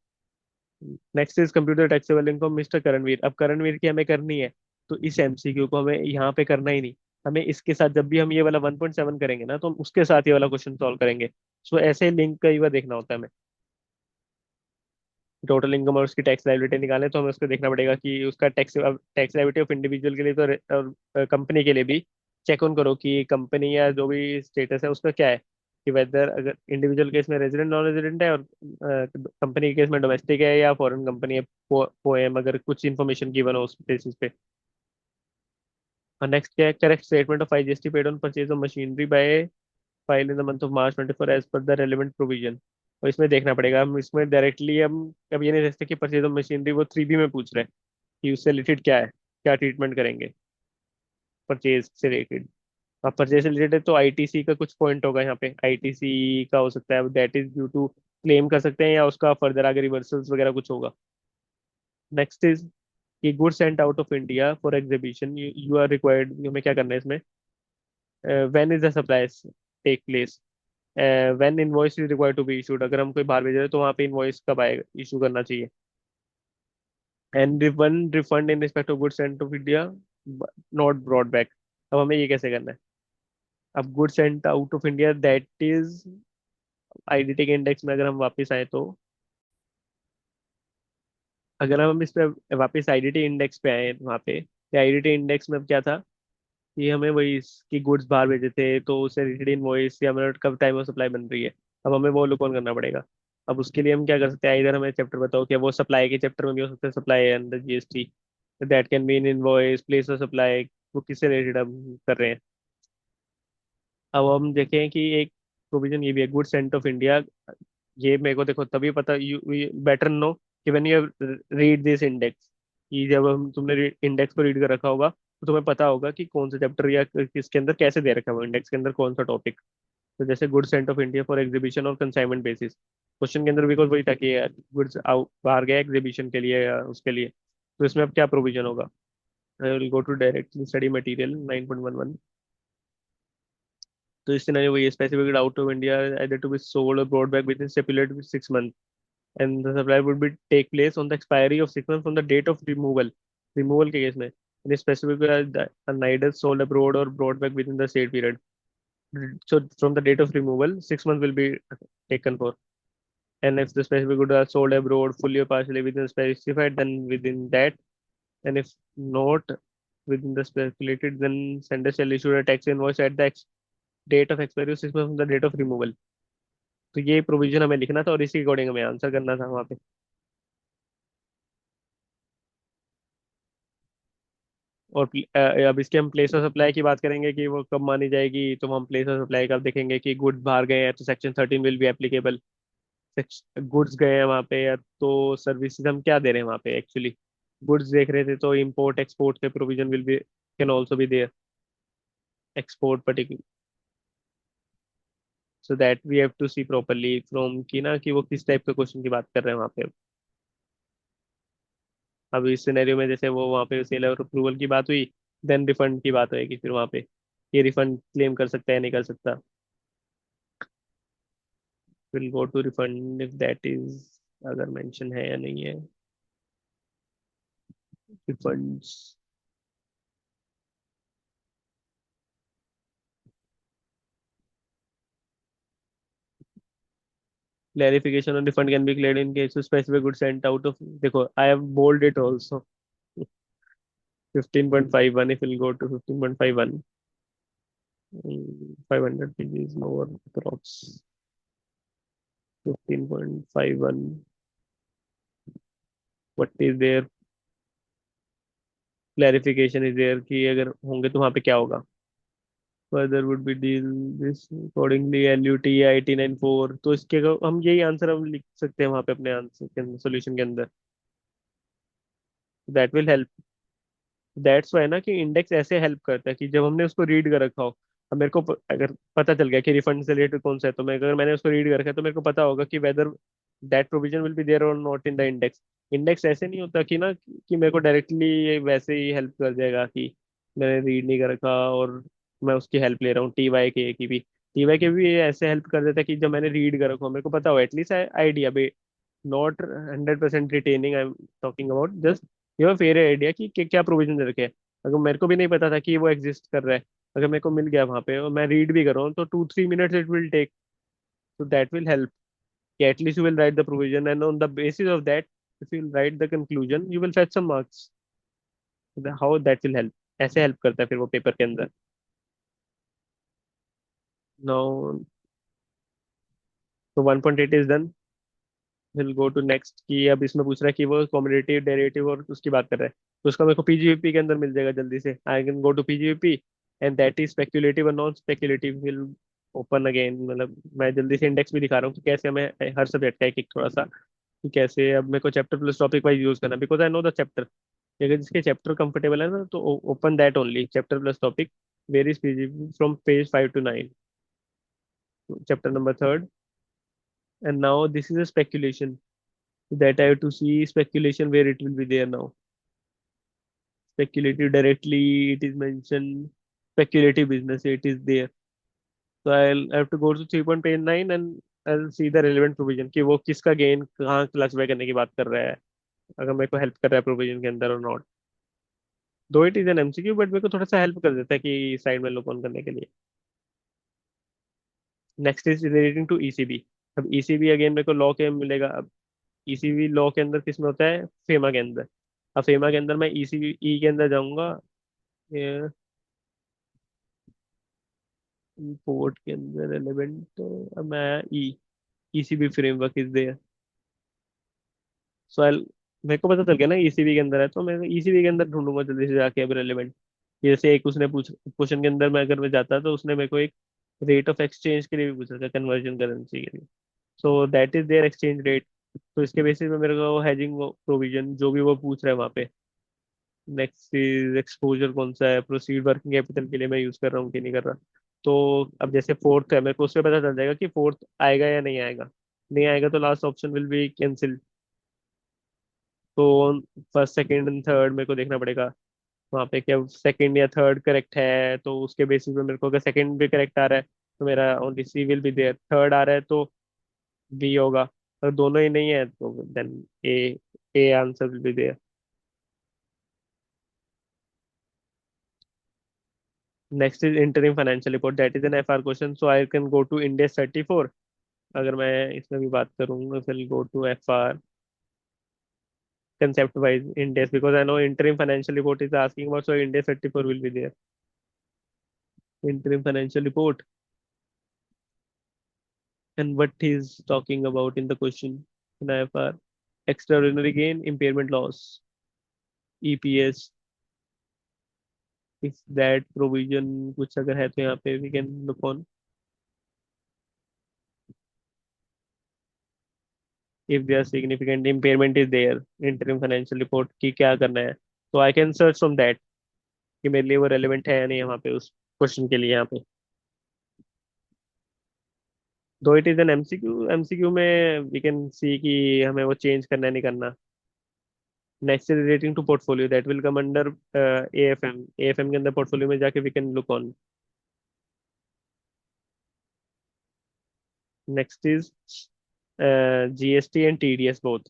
Next is computer taxable income mister Karanveer. अब करणवीर की हमें करनी है, तो इस MCQ को हमें यहाँ पे करना ही नहीं. हमें इसके साथ जब भी हम ये वाला 1.7 करेंगे ना, तो हम उसके साथ ये वाला क्वेश्चन सॉल्व करेंगे. सो ऐसे लिंक कई बार देखना होता है हमें. टोटल इनकम और उसकी टैक्स लाइबिलिटी निकालें तो हमें उसको देखना पड़ेगा कि उसका टैक्स लाइबिलिटी ऑफ इंडिविजुअल के लिए तो कंपनी के लिए भी चेक ऑन करो कि कंपनी या जो भी स्टेटस है उसका क्या है, कि वेदर अगर इंडिविजुअल केस में रेजिडेंट नॉन रेजिडेंट है और कंपनी के केस में डोमेस्टिक है या फॉरेन कंपनी है, पोएम अगर कुछ इन्फॉर्मेशन गिवन हो उस बेसिस पे। और नेक्स्ट क्या है, correct statement of IGST paid on purchase of machinery by file in the month of March 24 as per the relevant provision. और इसमें देखना पड़ेगा, हम इसमें डायरेक्टली हम अब ये नहीं देख सकते कि परचेज ऑफ मशीनरी वो 3B में पूछ रहे हैं कि उससे रिलेटेड क्या है, क्या ट्रीटमेंट करेंगे परचेज से रिलेटेड। अब परचेज से रिलेटेड तो ITC का कुछ पॉइंट होगा यहाँ पे, ITC का हो सकता है that is due to claim कर सकते हैं, या उसका फर्दर आगे रिवर्सल्स वगैरह कुछ होगा। नेक्स्ट इज कि good sent out of India for exhibition, you are required, हमें क्या करना है इसमें, when is the supply take place, when invoice is required to be issued, अगर हम कोई बाहर भेज रहे हैं तो वहाँ पे इनवॉइस कब आएगा, इशू करना चाहिए। And one refund in respect of good sent of India not broad back. अब हमें ये कैसे करना है, अब good sent out of India that is IDT के इंडेक्स में अगर हम वापस आए तो, अगर हम इस पे वापस IDT इंडेक्स पे आए वहाँ पे, IDT इंडेक्स में अब क्या था कि हमें वही कि गुड्स बाहर भेजे थे तो उससे रिलेटेड इनवॉइस या हमारा कब टाइम ऑफ सप्लाई बन रही है, अब हमें वो लुक ऑन करना पड़ेगा। अब उसके लिए हम क्या कर सकते हैं, इधर हमें चैप्टर बताओ कि वो सप्लाई के चैप्टर में भी हो सकता है, supply under GST that can be in invoice place of supply, वो किससे रिलेटेड हम कर रहे हैं। अब हम देखें कि एक प्रोविजन ये भी है, गुड सेंट ऑफ इंडिया, ये मेरे को देखो तभी पता, यू बेटर नो कि when you read this index, कि जब हम तुमने इंडेक्स को रीड कर रखा होगा तो तुम्हें पता होगा कि कौन सा चैप्टर या किसके अंदर कैसे दे रखा होगा, इंडेक्स के अंदर कौन सा टॉपिक। तो जैसे good sent of India for exhibition और कंसाइनमेंट बेसिस, क्वेश्चन के अंदर बिकॉज वही था कि गुड्स बाहर गया एग्जीबिशन के लिए या उसके लिए, तो इसमें अब क्या प्रोविजन होगा। I will go to directly study material 9.11। तो इस सिनेरियो में ये specific out of India either to be sold or brought back within stipulated 6 months, and the supply would be take place on the expiry of 6 months from the date of removal, removal के case में in a specific neither sold abroad or brought back within the said period, so from the date of removal 6 months will be taken for, and if the specific good are sold abroad fully or partially within the specified then within that, and if not within the speculated then sender shall issue a tax invoice at the date of expiry of 6 months from the date of removal। तो ये provision हमें लिखना था और इसी according हमें answer करना था वहाँ पे। और अब इसके हम प्लेस ऑफ सप्लाई की बात करेंगे कि वो कब मानी जाएगी, तो हम प्लेस ऑफ सप्लाई कब देखेंगे कि गुड्स बाहर गए हैं तो Section 13 will be applicable. Goods गए हैं वहाँ पे या तो सर्विसेज हम क्या दे रहे हैं वहाँ पे एक्चुअली, गुड्स देख रहे थे तो इम्पोर्ट एक्सपोर्ट के provision will be can also be there, export particular, so that we have to see properly from की ना कि वो किस टाइप के क्वेश्चन की बात कर रहे हैं वहाँ पे। अब इस सिनेरियो में जैसे वो वहाँ पे सेल और अप्रूवल की बात हुई, देन रिफंड की बात होगी फिर वहाँ पे, ये रिफंड क्लेम कर सकता है नहीं कर सकता, will go to refund if that is अगर मेंशन है या नहीं है refunds. Clarification on refund can be cleared in case specific good sent out of, देखो I have bold it also 15.51, if we'll go to 15.51, 500 pages lower approx 15.51, what is there, clarification is there कि अगर होंगे तो वहाँ पे क्या होगा। Further would be deal this accordingly LUT 1894, तो इसके हम यही आंसर हम लिख सकते हैं वहाँ पे अपने आंसर के अंदर, सोल्यूशन के अंदर, that will help. That's why ना कि इंडेक्स ऐसे हेल्प करता है कि जब हमने उसको रीड कर रखा हो, अब मेरे को अगर पता चल गया कि रिफंड से रिलेटेड कौन सा है, तो मैं अगर मैंने उसको रीड कर रखा है तो मेरे को पता होगा कि whether that provision will be there और not in the index. Index ऐसे नहीं होता कि ना कि मेरे को डायरेक्टली वैसे ही हेल्प कर जाएगा कि मैंने रीड नहीं कर रखा और मैं उसकी हेल्प ले रहा हूँ, TY की भी, TY के भी ऐसे हेल्प कर देता है कि जब मैंने रीड कर रखा हो मेरे को पता हो at least idea, not 100% retaining, I am talking about just your fair idea कि क्या प्रोविजन रखे हैं। अगर मेरे को भी नहीं पता था कि वो एग्जिस्ट कर रहा है, अगर मेरे को मिल गया वहां पे और मैं रीड भी कर रहा हूँ तो 2-3 minutes it will take, so that will help, yeah, at least you will write the provision and on the basis of that if you will write the conclusion you will fetch some marks, how that will help, ऐसे help करता है फिर वो paper के अंदर। Now तो 1.8 is done. Will go to next कि अब इसमें पूछ रहा है कि वो कॉम्पिटिटिव डेरिवेटिव और उसकी बात कर रहा है, तो उसका मेरे को पीजीवीपी के अंदर मिल जाएगा जल्दी से। I can go to PGVP and that is speculative और non speculative will open again. मतलब मैं जल्दी से इंडेक्स भी दिखा रहा हूँ कि कैसे हमें हर सब्जेक्ट का एक एक थोड़ा सा, कि कैसे अब मेरे को chapter plus topic wise use करना, because I know the chapter. अगर जिसके चैप्टर कंफर्टेबल है ना तो open that only chapter plus topic, where is PGVP from page 5 to 9, chapter number third. And now this is a speculation that I have to see speculation where it will be there now. Speculative directly, it is mentioned speculative business, it is there. So I'll have to go to 3.9 and I'll see the relevant provision कि वो किसका gain कहाँ classify करने की बात कर रहा है, अगर मेरे को हेल्प कर रहा है प्रोविजन के अंदर और नॉट। दो it is an MCQ but मेरे को थोड़ा सा हेल्प कर देता है कि साइड में लोग ऑन करने के लिए। Next is relating to ECB. अब ईसीबी अगेन मेरे को लॉ के मिलेगा। अब ईसीबी लॉ के अंदर किस में होता है, फेमा के अंदर। अब फेमा के अंदर मैं ईसीबी ई के अंदर जाऊंगा, पोर्ट के अंदर एलिमेंट, तो अब मैं ई ECB framework is there. So आई, मेरे को पता चल गया ना ईसीबी के अंदर है, तो मैं ईसीबी के अंदर ढूंढूंगा जल्दी से जाके अब रेलिवेंट। जैसे एक उसने पूछ क्वेश्चन के अंदर मैं अगर मैं जाता तो उसने मेरे को एक रेट ऑफ एक्सचेंज के लिए भी पूछा था, कन्वर्जन करेंसी के लिए। So that is there exchange rate. तो इसके बेसिस पे मेरे को हेजिंग प्रोविजन जो भी वो पूछ रहा है वहाँ पे। नेक्स्ट इज एक्सपोजर कौन सा है, प्रोसीड वर्किंग कैपिटल के लिए मैं यूज कर रहा हूँ कि नहीं कर रहा। तो अब जैसे फोर्थ है, मेरे को उससे पता चल जाएगा कि फोर्थ आएगा या नहीं आएगा। नहीं आएगा तो last option will be cancel. तो फर्स्ट सेकंड एंड थर्ड मेरे को देखना पड़ेगा वहाँ पे, क्या सेकंड या थर्ड करेक्ट है, तो उसके बेसिस पे मेरे को अगर सेकंड भी करेक्ट आ रहा है तो मेरा only C will be there, third आ रहा है तो बी होगा, अगर दोनों ही नहीं है तो then A, A answer will be there. Next is interim financial report, that is an FR question, so I can go to index 34। अगर मैं इसमें भी बात करूँ फिर go to FR concept wise index, because I know interim financial report is asking about, so index 34 will be there. Interim financial report, and what he's talking about in the question in IFR: extraordinary gain, impairment loss, EPS, if that provision कुछ अगर है तो यहाँ पे we can look on, if there are significant impairment is there interim financial report की क्या करना है, तो I can search from that कि मेरे लिए वो relevant है या नहीं यहाँ पे उस क्वेश्चन के लिए यहाँ पे। Though it is an MCQ, MCQ में वी कैन सी कि हमें वो चेंज करना है नहीं करना। Next is relating to portfolio, that will come under AFM. AFM के अंदर पोर्टफोलियो में जाके we can look on. Next is GST and TDS both.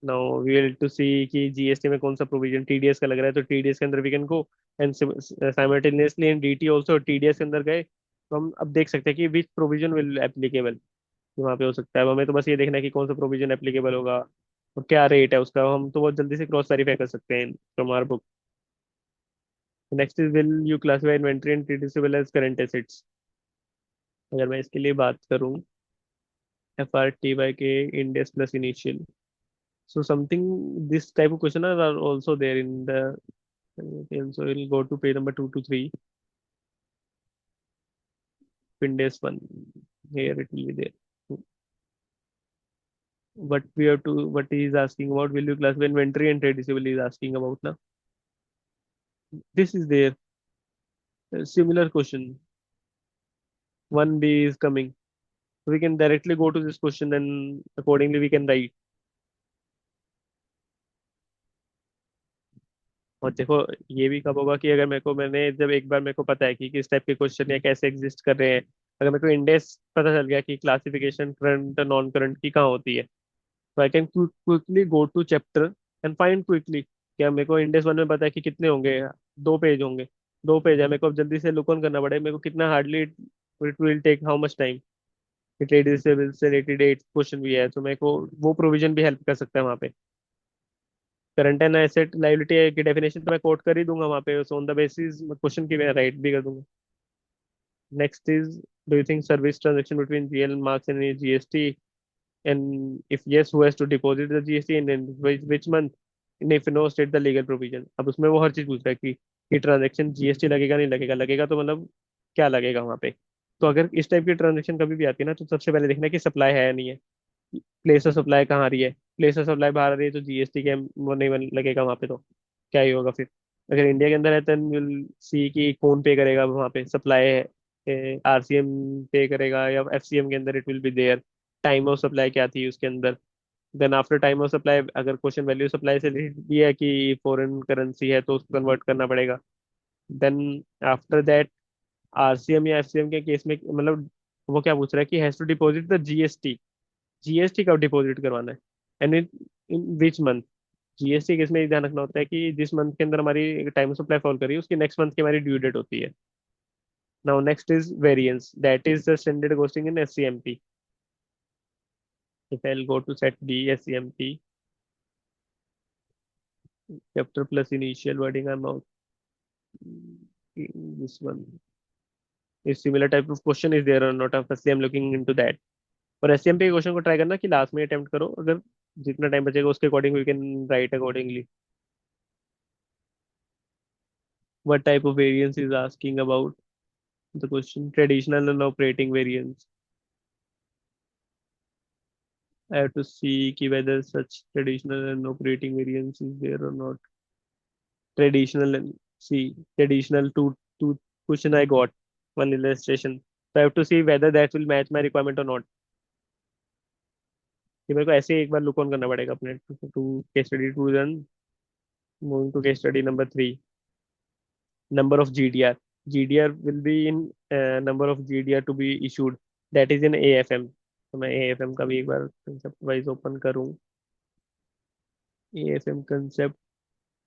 Now we will to see कि जीएसटी में कौन सा प्रोविजन टीडीएस का लग रहा है, तो टीडीएस के अंदर we can go and simultaneously in DT also. TDS के अंदर गए तो हम अब देख सकते हैं कि विच प्रोविजन विल एप्लीकेबल वहाँ पे हो सकता है। हमें तो बस ये देखना है कि कौन सा प्रोविजन एप्लीकेबल होगा और क्या रेट है उसका, हम तो बहुत जल्दी से क्रॉस वेरीफाई कर सकते हैं from our book. Next is will you classify inventory and tradeable as current assets. अगर मैं इसके लिए बात करूँ, एफ आर टी वाई के index plus initial, so something this type of question are also there in the, so we'll go to page number 2 to 3, Pindes 1, here it will be there. What we have to, what he is asking about, will you classify inventory and trade receivable is asking about now. This is there. Similar question. 1B is coming. We can directly go to this question and accordingly we can write. और देखो ये भी कब होगा कि अगर मेरे को, मैंने जब एक बार मेरे को पता है कि किस टाइप के क्वेश्चन या कैसे एग्जिस्ट कर रहे हैं, अगर मेरे को इंडेक्स पता चल गया कि क्लासिफिकेशन करंट नॉन करंट की कहाँ होती है, तो I can quickly go to chapter and find quickly. क्या मेरे को इंडेक्स वन में पता है कि कितने होंगे, 2 पेज होंगे, 2 पेज है, मेरे को अब जल्दी से लुक ऑन करना पड़ेगा, मेरे को कितना hardly it will take how much time. Trade receivable से रिलेटेड 8 क्वेश्चन भी है, तो मेरे को वो प्रोविजन भी हेल्प कर सकता है वहाँ पे। करंट एंड एसेट लाइबिलिटी की डेफिनेशन तो मैं कोट कर ही दूंगा वहाँ पे, so on the basis question की मैं राइट भी कर दूंगा। Next is Do you think service transaction between GL marks and GST? And if yes, who has to deposit the GST and in which month? And if no, state the legal provision. अब उसमें वो हर चीज पूछ रहा है कि ये transaction GST लगेगा नहीं लगेगा, लगेगा तो मतलब क्या लगेगा वहां पे। तो अगर इस टाइप की ट्रांजेक्शन कभी भी आती है ना, तो सबसे पहले देखना है कि सप्लाई है या नहीं है। प्लेस ऑफ सप्लाई कहाँ आ रही है, प्लेस ऑफ सप्लाई बाहर आ रही है तो जीएसटी के वो नहीं लगेगा वहां पे, तो क्या ही होगा फिर। अगर इंडिया के अंदर है तो विल सी कि कौन पे करेगा वहां पे, सप्लाई आरसीएम पे करेगा या एफसीएम के अंदर it will be there. Time of supply क्या थी उसके अंदर। Then after time of supply अगर क्वेश्चन वैल्यू सप्लाई से रिलेटेड भी है कि फॉरेन करेंसी है तो उसको कन्वर्ट करना पड़ेगा। देन आफ्टर दैट आरसीएम या एफसीएम के केस में मतलब वो क्या पूछ रहा है कि has to deposit the GST. GST कब डिपॉजिट करवाना है and in which month. GST case में ये ध्यान रखना होता है कि जिस मंथ के अंदर हमारी टाइम सप्लाई फॉल करी है उसकी नेक्स्ट मंथ की हमारी ड्यू डेट होती है। Now next is variance that is the standard costing in SCMP. If I go to set the SCMP chapter plus initial wording I'm out. This one is similar type of question is there or not, firstly I'm looking into that। और एससीएमपी के question को try करना कि last में attempt करो, अगर जितना time बचेगा उसके according we can write accordingly. What type of variance is asking about the question? Traditional and operating variance। I have to see कि whether such traditional and operating variance is there or not। Traditional and see traditional two question I got one illustration, so I have to see whether that will match my requirement or not। कि मेरे को ऐसे ही एक बार look on करना पड़ेगा अपने two case study to run. Moving to case study number 3। Number of GDR. GDR will be in number of GDR to be issued that is in AFM. तो मैं एएफएम का भी एक बार कंसेप्ट वाइज ओपन करूँ। AFM concept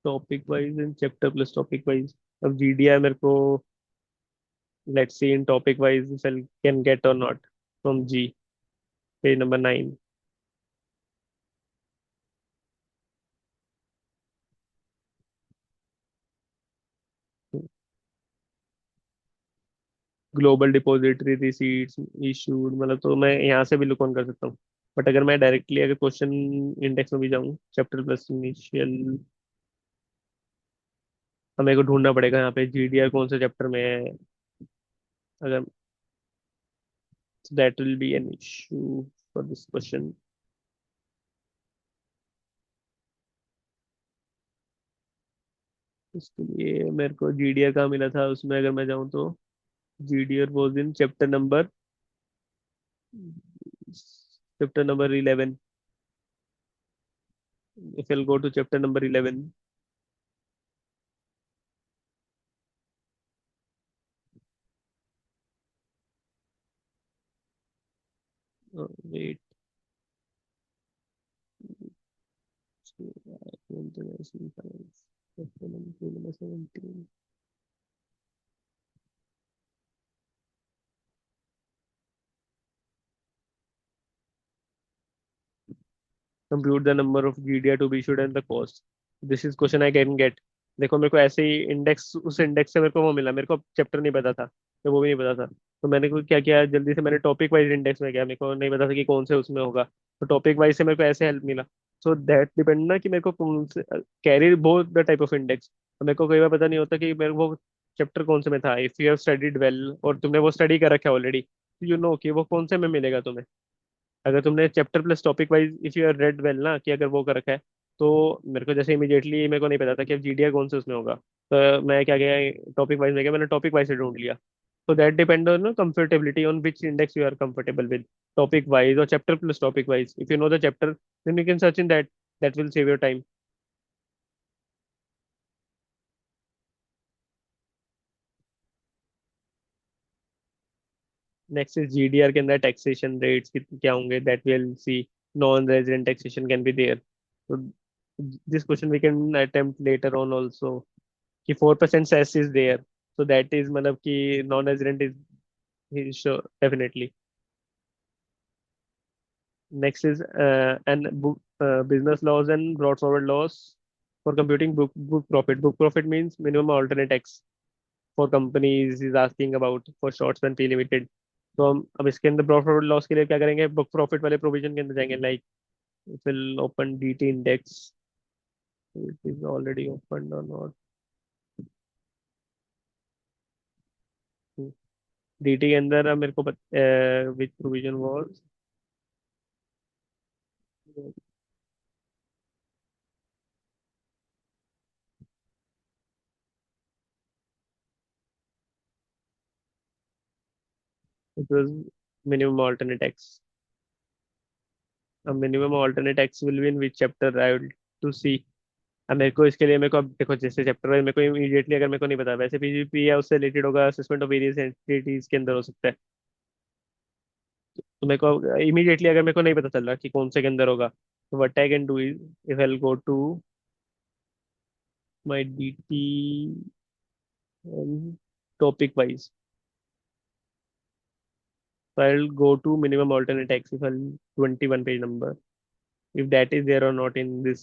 topic wise and chapter plus topic wise. अब GDR मेरे को let's see in topic wise if I can get और नॉट फ्रॉम जी, page number 9। Global depository receipts issued मतलब तो मैं यहाँ से भी लुक ऑन कर सकता हूँ। बट अगर मैं डायरेक्टली अगर क्वेश्चन इंडेक्स में भी जाऊँ चैप्टर प्लस इनिशियल, तो मेरे को ढूंढना पड़ेगा यहाँ पे जीडीआर कौन से चैप्टर में है। अगर that will be an issue for this question. इसके लिए मेरे को जीडीआर कहाँ मिला था उसमें अगर मैं जाऊँ तो GDR was in chapter number 11। if I'll go to chapter number 11, wait, international finance, chapter number 17। compute the number of GDR to be issued and the cost। this is question I can get। देखो मेरे को ऐसे ही index उस index से मेरे को वो मिला, मेरे को चैप्टर नहीं पता था तो वो भी नहीं पता था। तो मैंने को क्या किया जल्दी से मैंने टॉपिक वाइज इंडेक्स में गया, मेरे को नहीं पता था कि कौन से उसमें होगा। तो टॉपिक वाइज से मेरे को ऐसे हेल्प मिला। सो दैट डिपेंड ना कि मेरे को कौन से carry both the type of index. तो मेरे को कई बार पता नहीं होता कि मेरे को वो चैप्टर कौन से में था। If you have studied well और तुमने वो स्टडी कर रखा है ऑलरेडी, यू नो कि वो कौन से में मिलेगा तुम्हें। अगर तुमने chapter plus topic wise if you are read well ना कि अगर वो कर रखा है, तो मेरे को जैसे इमीडिएटली मेरे को नहीं पता था कि अब जीडीआर कौन से उसमें होगा, तो मैं क्या किया टॉपिक वाइज में गया, मैंने टॉपिक वाइज से ढूंढ लिया। तो that depend on comfortability on which index you are comfortable with, topic wise or chapter plus topic wise. If you know the chapter then you can search in that, that will save your time. Next is GDR के अंदर taxation rates क्या होंगे, that will see. Non resident taxation can be there. तो this question we can attempt later on also कि 4% cess is there. So that is मतलब कि non resident is sure definitely. Next is and business laws and brought forward laws for computing book profit। book profit means minimum alternate tax for companies is asking about for short span pre limited। तो हम अब इसके अंदर profit loss के लिए क्या करेंगे, book profit वाले प्रोविजन के अंदर जाएंगे, like will open DT index, it is already open or not. DT के अंदर अब मेरे को which provision was, it was minimum alternate tax. अब minimum alternate tax will be in which chapter I will to see. अब मेरे को इसके लिए मेरे को अब देखो जैसे चैप्टर वाइज मेरे को इमीडिएटली अगर मेरे को नहीं पता, वैसे पीजीपी या उससे रिलेटेड होगा, असेसमेंट ऑफ वेरियस एंटिटीज के अंदर हो सकता है। तो मेरे को इमीडिएटली अगर मेरे को नहीं पता चल रहा कि कौन से के अंदर होगा, तो what I can do is if I go to my DT topic wise, so I'll go to minimum alternate x if I'll 21 page number, if that is there or not in this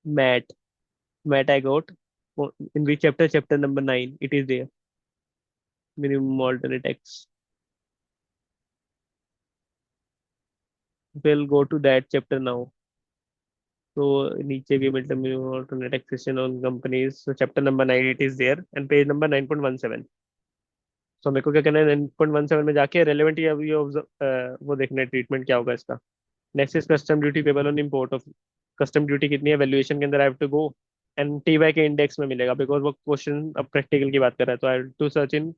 mat. Mat I got in which chapter, chapter number 9 it is there, minimum alternate x. We'll go to that chapter now. तो नीचे भी मतलब minimum alternate taxation on companies, so chapter number 9 it is there and page number 9.17. सो मेरे को क्या करना है, 9.17 में जाके रेलेवेंट या ये वो देखना है ट्रीटमेंट क्या होगा इसका। Next is custom duty payable on import of, custom duty कितनी है वैल्यूएशन के अंदर, I have to go and T Y के इंडेक्स में मिलेगा, बिकॉज वो क्वेश्चन अब प्रैक्टिकल की बात कर रहा है, तो I to search in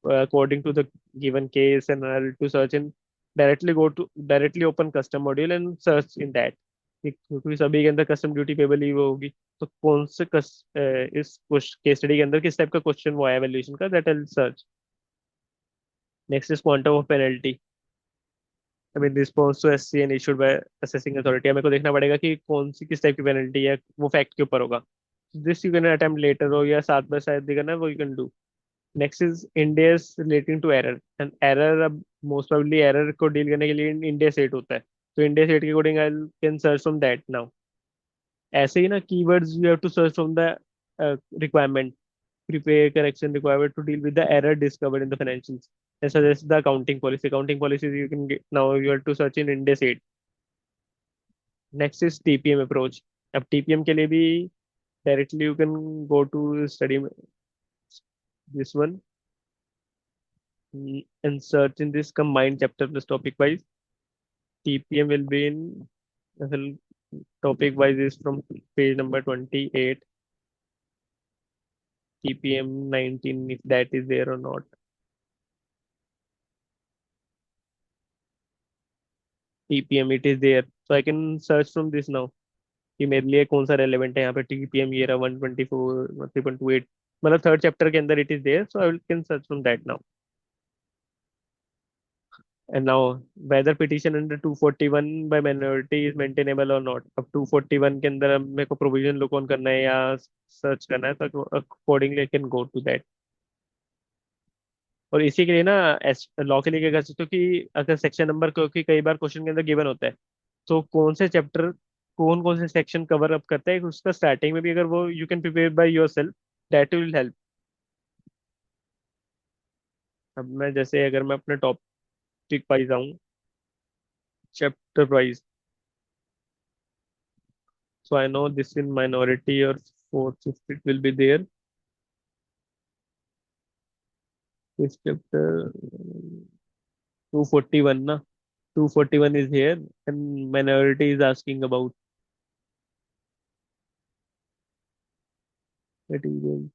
according to the given case and I to search in directly open custom module and search in that, क्योंकि सभी के अंदर कस्टम ड्यूटी पेबल ही वो होगी। तो कौन से इस केस स्टडी के अंदर किस टाइप का क्वेश्चन वो आया वैल्यूएशन का, that I search. Next is quantum of penalty, I mean response to SC and issued by assessing authority. मेरे को देखना पड़ेगा कि कौन सी किस टाइप की पेनल्टी है, वो फैक्ट के ऊपर होगा। This you can attempt later हो या साथ में शायद दिखा ना, वो you can do. Next is Ind AS relating to error and error, अब मोस्ट प्रोबेबली एरर को डील करने के लिए इंडिया सेट होता है, तो इंडिया सेट के according I can search from that now. ऐसे ही ना keywords you have to search from the requirement, prepare correction required to deal with the error discovered in the financials and suggest the accounting policy. Accounting policies you can get now, you have to search in Index 8. Next is TPM approach. अब TPM के लिए भी directly you can go to study this one and search in this combined chapter plus topic wise. TPM will be in well, topic wise is from page number 28, TPM 19 if that is there or not. TPM it is there, so I can search from this now कि मेरे लिए कौन सा relevant है यहाँ पे। TPM ये रहा 124 3.28, मतलब थर्ड चैप्टर के अंदर it is there, so I will can search from that now. And now whether petition under 241 by minority is maintainable और नॉट। अब 241 के अंदर अब मेरे को प्रोविजन लुक ऑन करना है या सर्च करना है, तो accordingly I can go to that. और इसी के लिए ना लॉ के लिए क्या कर सकते हो कि अगर सेक्शन नंबर, क्योंकि कई बार क्वेश्चन के अंदर गिवन होता है, तो कौन से चैप्टर कौन कौन से सेक्शन कवर अप करता है उसका स्टार्टिंग में भी अगर वो you can prepare by yourself, that will help. अब मैं जैसे अगर मैं अपने टॉपिक वाइज आऊँ, chapter wise, so I know this in minority or fourth fifth it will be there, this chapter 241 ना, 241 is here and minority is asking about material,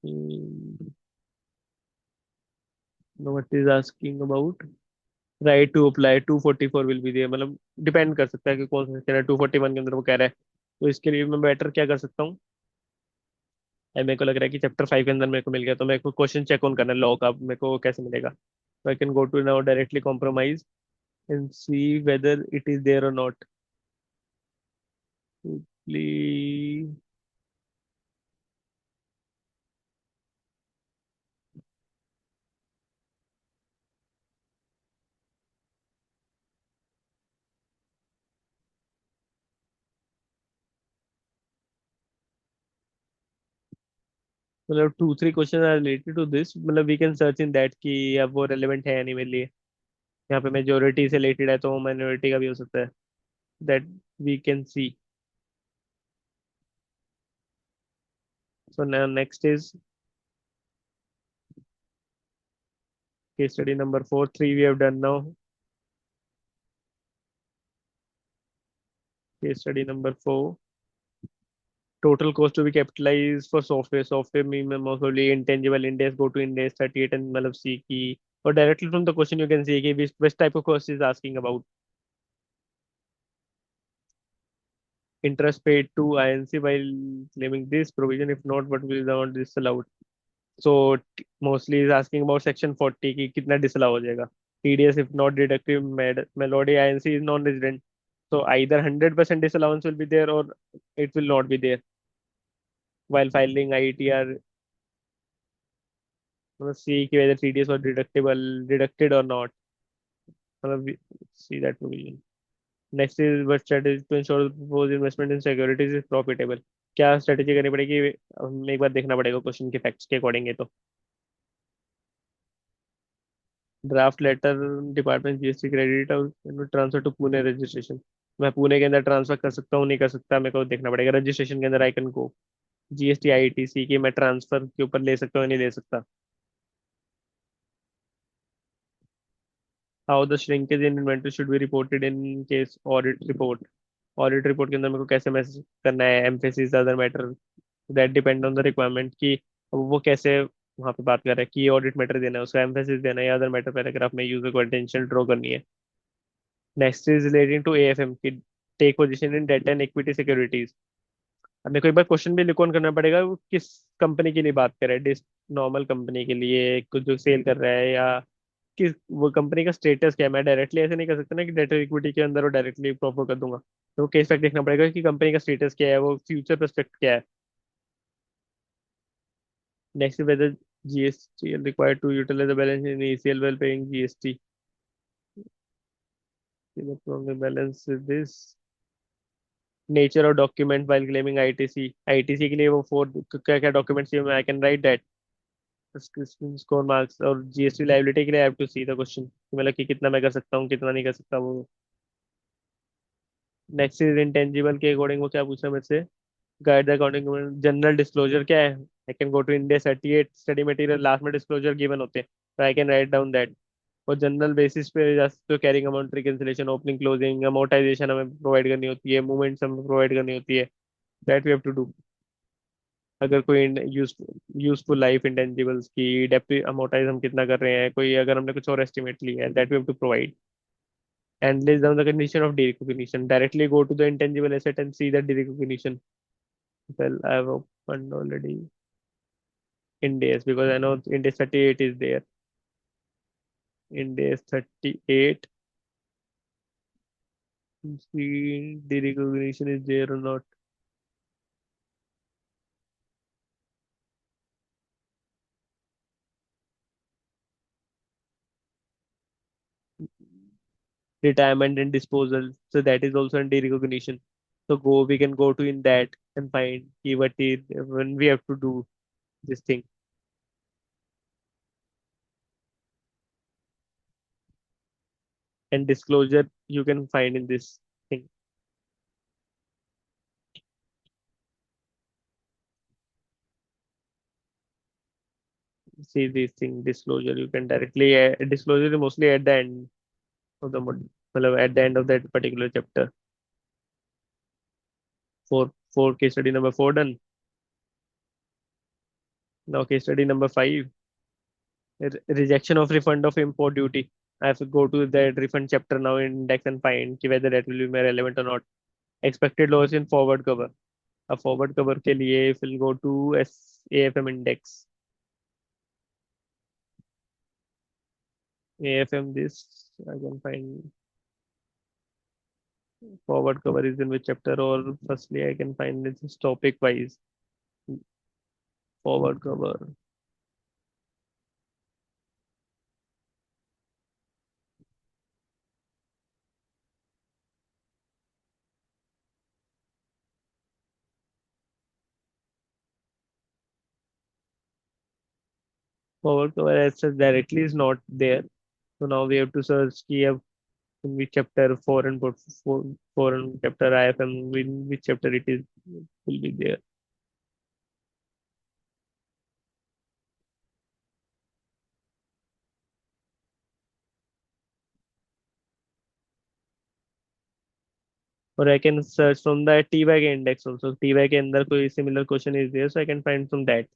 what is asking about right to apply 244 will be there, मतलब depend कर सकता है कि कौन सा section है 241 के अंदर वो कह रहा है। तो इसके लिए मैं बेटर क्या कर सकता हूँ, मेरे को लग रहा है कि चैप्टर 5 के अंदर मेरे को मिल गया, तो मेरे को क्वेश्चन चेक ऑन करना है लॉ का, मेरे को कैसे मिलेगा। तो I can go to now directly compromise and see whether it is there और नॉट। प्लीज मतलब 2-3 question are related to this, मतलब we can search in that कि अब वो रेलेवेंट है या नहीं मेरे लिए। यहाँ पे मेजोरिटी से रिलेटेड है तो माइनॉरिटी का भी हो सकता है, that we can see. So next is case study number 4, 3 we have done now. Case study number 4, total cost to be capitalized for software mean mostly intangible index go to index 38 and मतलब C की, or directly from the question you can see कि which type of cost is asking about interest paid to INC while claiming this provision, if not what will not disallowed. So mostly is asking about section 40 की कितना disallow हो जाएगा। TDS if not deductive melody INC is non-resident, so either 100% disallowance will be there or it will not be there while filing IETR। मतलब सी की वजह TDS और deductible deducted और not, मतलब see that provision. Next is what strategy to ensure proposed investment in securities is profitable. क्या strategy करनी पड़ेगी, हमें एक बार देखना पड़ेगा क्वेश्चन के फैक्ट्स के अकॉर्डिंग है तो। Draft letter department GST credit और ट्रांसफर टू पुणे रजिस्ट्रेशन। मैं पुणे के अंदर ट्रांसफर कर सकता हूँ नहीं कर सकता, मेरे को देखना पड़ेगा रजिस्ट्रेशन के अंदर आई कैन गो। GST ITC की मैं ट्रांसफर के ऊपर ले सकता हूँ नहीं ले सकता। How the shrinkage in inventory should be reported in case audit report. Audit report के अंदर मेरे को कैसे मैसेज करना है, emphasis other matter, that depend on the requirement कि वो कैसे वहाँ पे बात कर रहा है कि ऑडिट मैटर देना है उसका एम्फेसिस देना है या अदर मैटर पैराग्राफ में यूजर को अटेंशन ड्रॉ करनी है। Next is relating to AFM की take position in debt and equity securities. अब मेरे को एक बार क्वेश्चन भी लिखो करना पड़ेगा वो किस कंपनी के लिए बात कर रहा है, डिस नॉर्मल कंपनी के लिए कुछ जो सेल कर रहा है, या किस वो कंपनी का स्टेटस क्या है। मैं डायरेक्टली ऐसे नहीं कर सकता ना कि डेट इक्विटी के अंदर वो डायरेक्टली प्रॉपर कर दूंगा, तो केस फैक्ट देखना पड़ेगा कि कंपनी का स्टेटस क्या है, वो फ्यूचर प्रोस्पेक्ट क्या है। Next whether GST required to utilize the balance in ECL while paying GST। Balance this nature और डॉक्यूमेंट while claiming ITC के लिए वो 4 क्या क्या डॉक्यूमेंट्स चाहिए, I can write that. Prescription score marks और GST लाइबिलिटी के लिए I have to see the question, मतलब कि कितना मैं कर सकता हूँ कितना नहीं कर सकता वो। नेक्स्ट इज इंटेंजिबल के अकॉर्डिंग वो क्या पूछा मेरे से, guide the according general disclosure क्या है। I can go to India 38 study material last में डिस्क्लोजर गिवन होते हैं, तो I can write down that. और जनरल बेसिस पे जा सकते हो, carrying amount reconciliation opening closing amortisation हमें प्रोवाइड करनी होती है, मूवमेंट्स हमें प्रोवाइड करनी होती है, that we have to do. अगर कोई यूजफुल लाइफ इंटेंजिबल्स की डेप्थ अमोर्टाइज हम कितना कर रहे हैं, कोई अगर हमने कुछ और एस्टिमेट लिया है, that we have to provide. And list down the condition of derecognition. Directly go to the intangible asset and see the derecognition. Well, I have opened already in days because I know in days 38 is there. In days 38, see derecognition is there or not. Retirement and disposal. So that is also in derecognition. So we can go to in that and find what is when we have to do this thing. And disclosure you can find in this thing. See this thing disclosure you can directly disclosure is mostly at the end of the मतलब at the end of that particular chapter। Four case study number 4 done। Now case study number 5, rejection of refund of import duty। I have to go to that refund chapter now in index and find कि whether that will be relevant or not। Expected loss in forward cover। अब forward cover के लिए will go to AFM index। AFM this I can find forward cover is in which chapter, or firstly I can find this topic wise forward cover। Forward cover as such directly is not there. So now we have to search key of in which chapter four and chapter IFM in which chapter it is will be there. Or I can search from the TBAG index also. TBAG के अंदर कोई similar question is there, so I can find from that.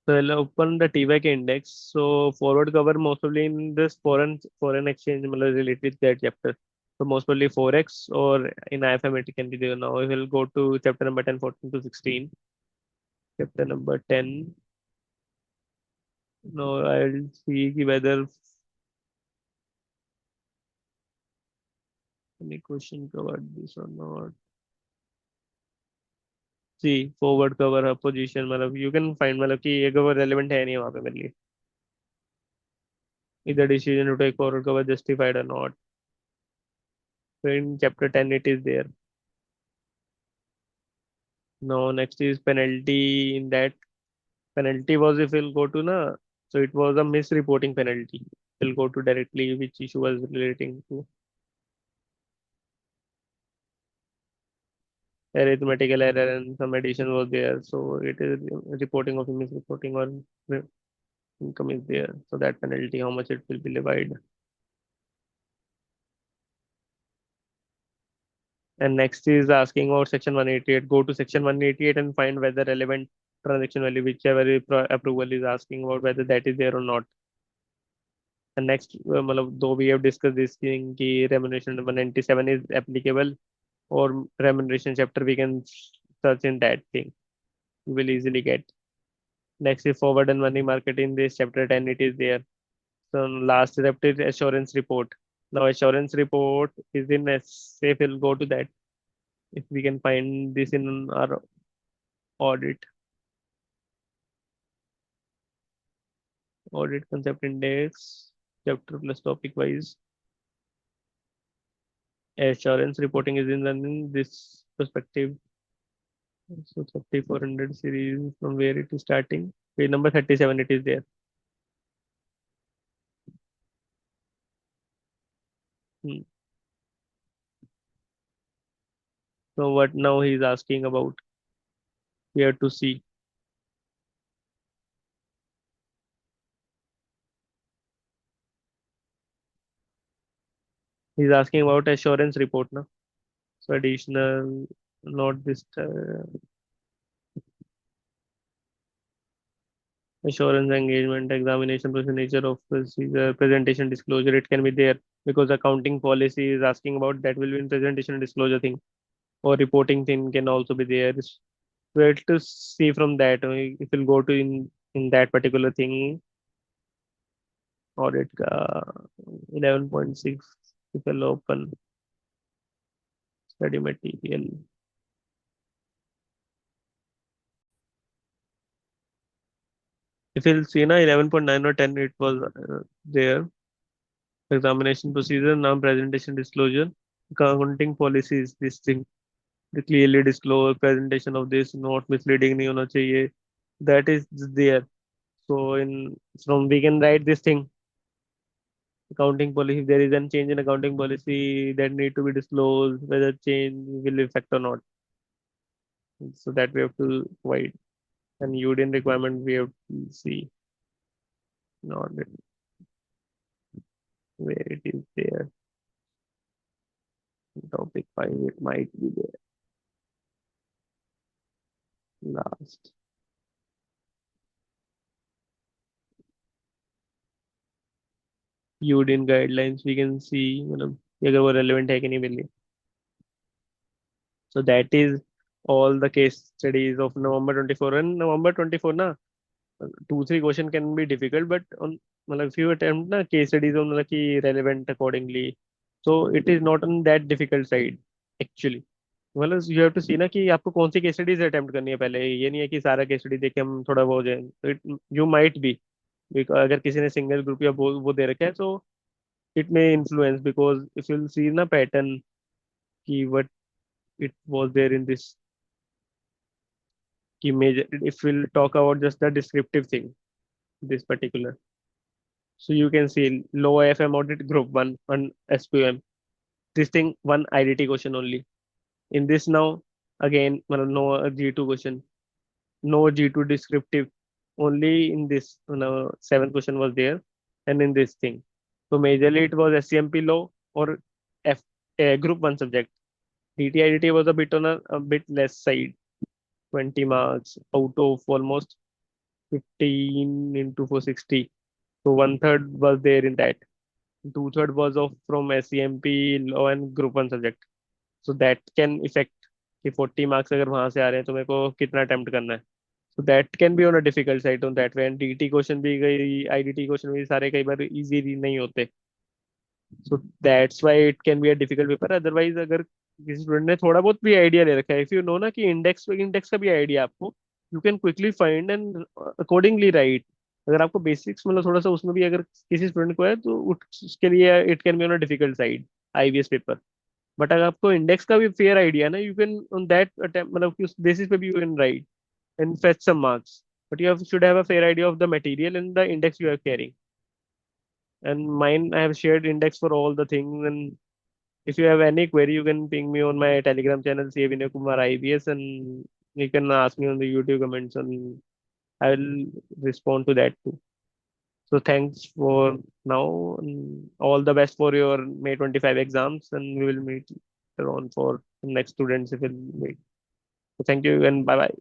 So I'll open the TBAG index. So forward cover most probably in this foreign exchange मतलब related with that chapter. So most probably forex or in IFM it can be there. Now we will go to chapter number 10, 14 to 16. Chapter number 10. Now I'll see whether any question covered this or not. See forward cover position मतलब you can find मतलब कि ये cover relevant है नहीं वहाँ पे मेरे लिए. Either decision to take forward cover justified or not. So in chapter 10 it is there. Now next is penalty. In that penalty was if we'll go to na, so it was a misreporting penalty. We'll go to directly which issue was relating to arithmetical error and some addition was there. So it is reporting of misreporting or income is there. So that penalty, how much it will be levied. And next is asking about section 188. Go to section 188 and find whether relevant transaction value, whichever approval is asking about, whether that is there or not. And next, मतलब though we have discussed this thing कि remuneration 197 is applicable or remuneration chapter we can search in that thing. You will easily get. Next is forward and money market in this chapter 10 it is there. So last chapter is assurance report. Now assurance report is in safe. We'll go to that if we can find this in our audit. Audit concept index, chapter plus topic wise. Assurance reporting is in this perspective. So 3400 series from where it is starting. Page number 37 it is there. Hmm. So what now he is asking about? We have to see. He's asking about assurance report now. So additional, not this assurance engagement, examination procedure of procedure, presentation disclosure. It can be there because accounting policy is asking about that will be in presentation disclosure thing or reporting thing can also be there. We have to see from that if we'll go to in that particular thing audit 11.6 if we'll open study material. If you'll see na 11.9 or 10 it was there. Examination procedure, now presentation disclosure, accounting policies, this thing. They clearly disclose presentation of this, not misleading नहीं होना चाहिए. That is there. So in from we can write this thing. Accounting policy, if there is a change in accounting policy that need to be disclosed, whether change will affect or not. So that we have to provide. And UDN requirement we have to see. Not where it is there. Topic 5, it might be there. Last. UDIN guidelines we can see मतलब कि अगर वो relevant है कि नहीं मेरे लिए. So that is all the case studies of November 24 and November 24 ना 2-3 question can be difficult but on मतलब if you attempt ना केस स्टडीज on मतलब कि relevant accordingly so it is not on that difficult side actually. मतलब you have to सी ना कि आपको कौन सी केस स्टडीज अटेम्प्ट करनी है पहले. ये नहीं है कि सारा केस स्टडी देख के हम थोड़ा वो हो जाए. यू माइट बी अगर किसी ने सिंगल ग्रुप या वो दे रखा है तो it may influence, because if you'll see na pattern ki what it was there in this ki major, if we'll talk about just the descriptive thing, this particular. So you can see low IFM audit group one on SPM. This thing one IDT question only. In this now again no G2 question, no G2 descriptive. Only in this seventh question was there, and in this thing. So majorly it was SCMP law or F group one subject. DT was a bit less side, 20 marks out of almost 15 into 460. So one third was there in that. Two third was of from SCMP law and group one subject. So that can affect कि 40 marks अगर वहां से आ रहे हैं तो मेरे को कितना अटेम्प्ट करना है. So that can be on a difficult side on that way. And DT question भी गई, आईडीटी क्वेश्चन भी सारे कई बार इजी नहीं होते. So that's why it can be a difficult paper. Otherwise अगर किसी स्टूडेंट ने थोड़ा बहुत भी आइडिया ले रखा है, इफ यू नो ना कि इंडेक्स इंडेक्स का भी आइडिया आपको, you can quickly find and accordingly right. अगर आपको बेसिक्स मतलब थोड़ा सा उसमें भी अगर किसी स्टूडेंट को है तो उसके लिए it can be on a difficult side IBS paper. But अगर आपको इंडेक्स का भी फेयर आइडिया ना, you can on that attempt मतलब कि उस बेसिस पे भी you can right and fetch some marks. But should have a fair idea of the material and the index you are carrying. And mine, I have shared index for all the things. And if you have any query, you can ping me on my Telegram channel, C. Vinay Kumar IBS, and you can ask me on the YouTube comments, and I will respond to that too. So thanks for now, and all the best for your May 25 exams, and we will meet later on for next students if we'll meet. So thank you and bye bye.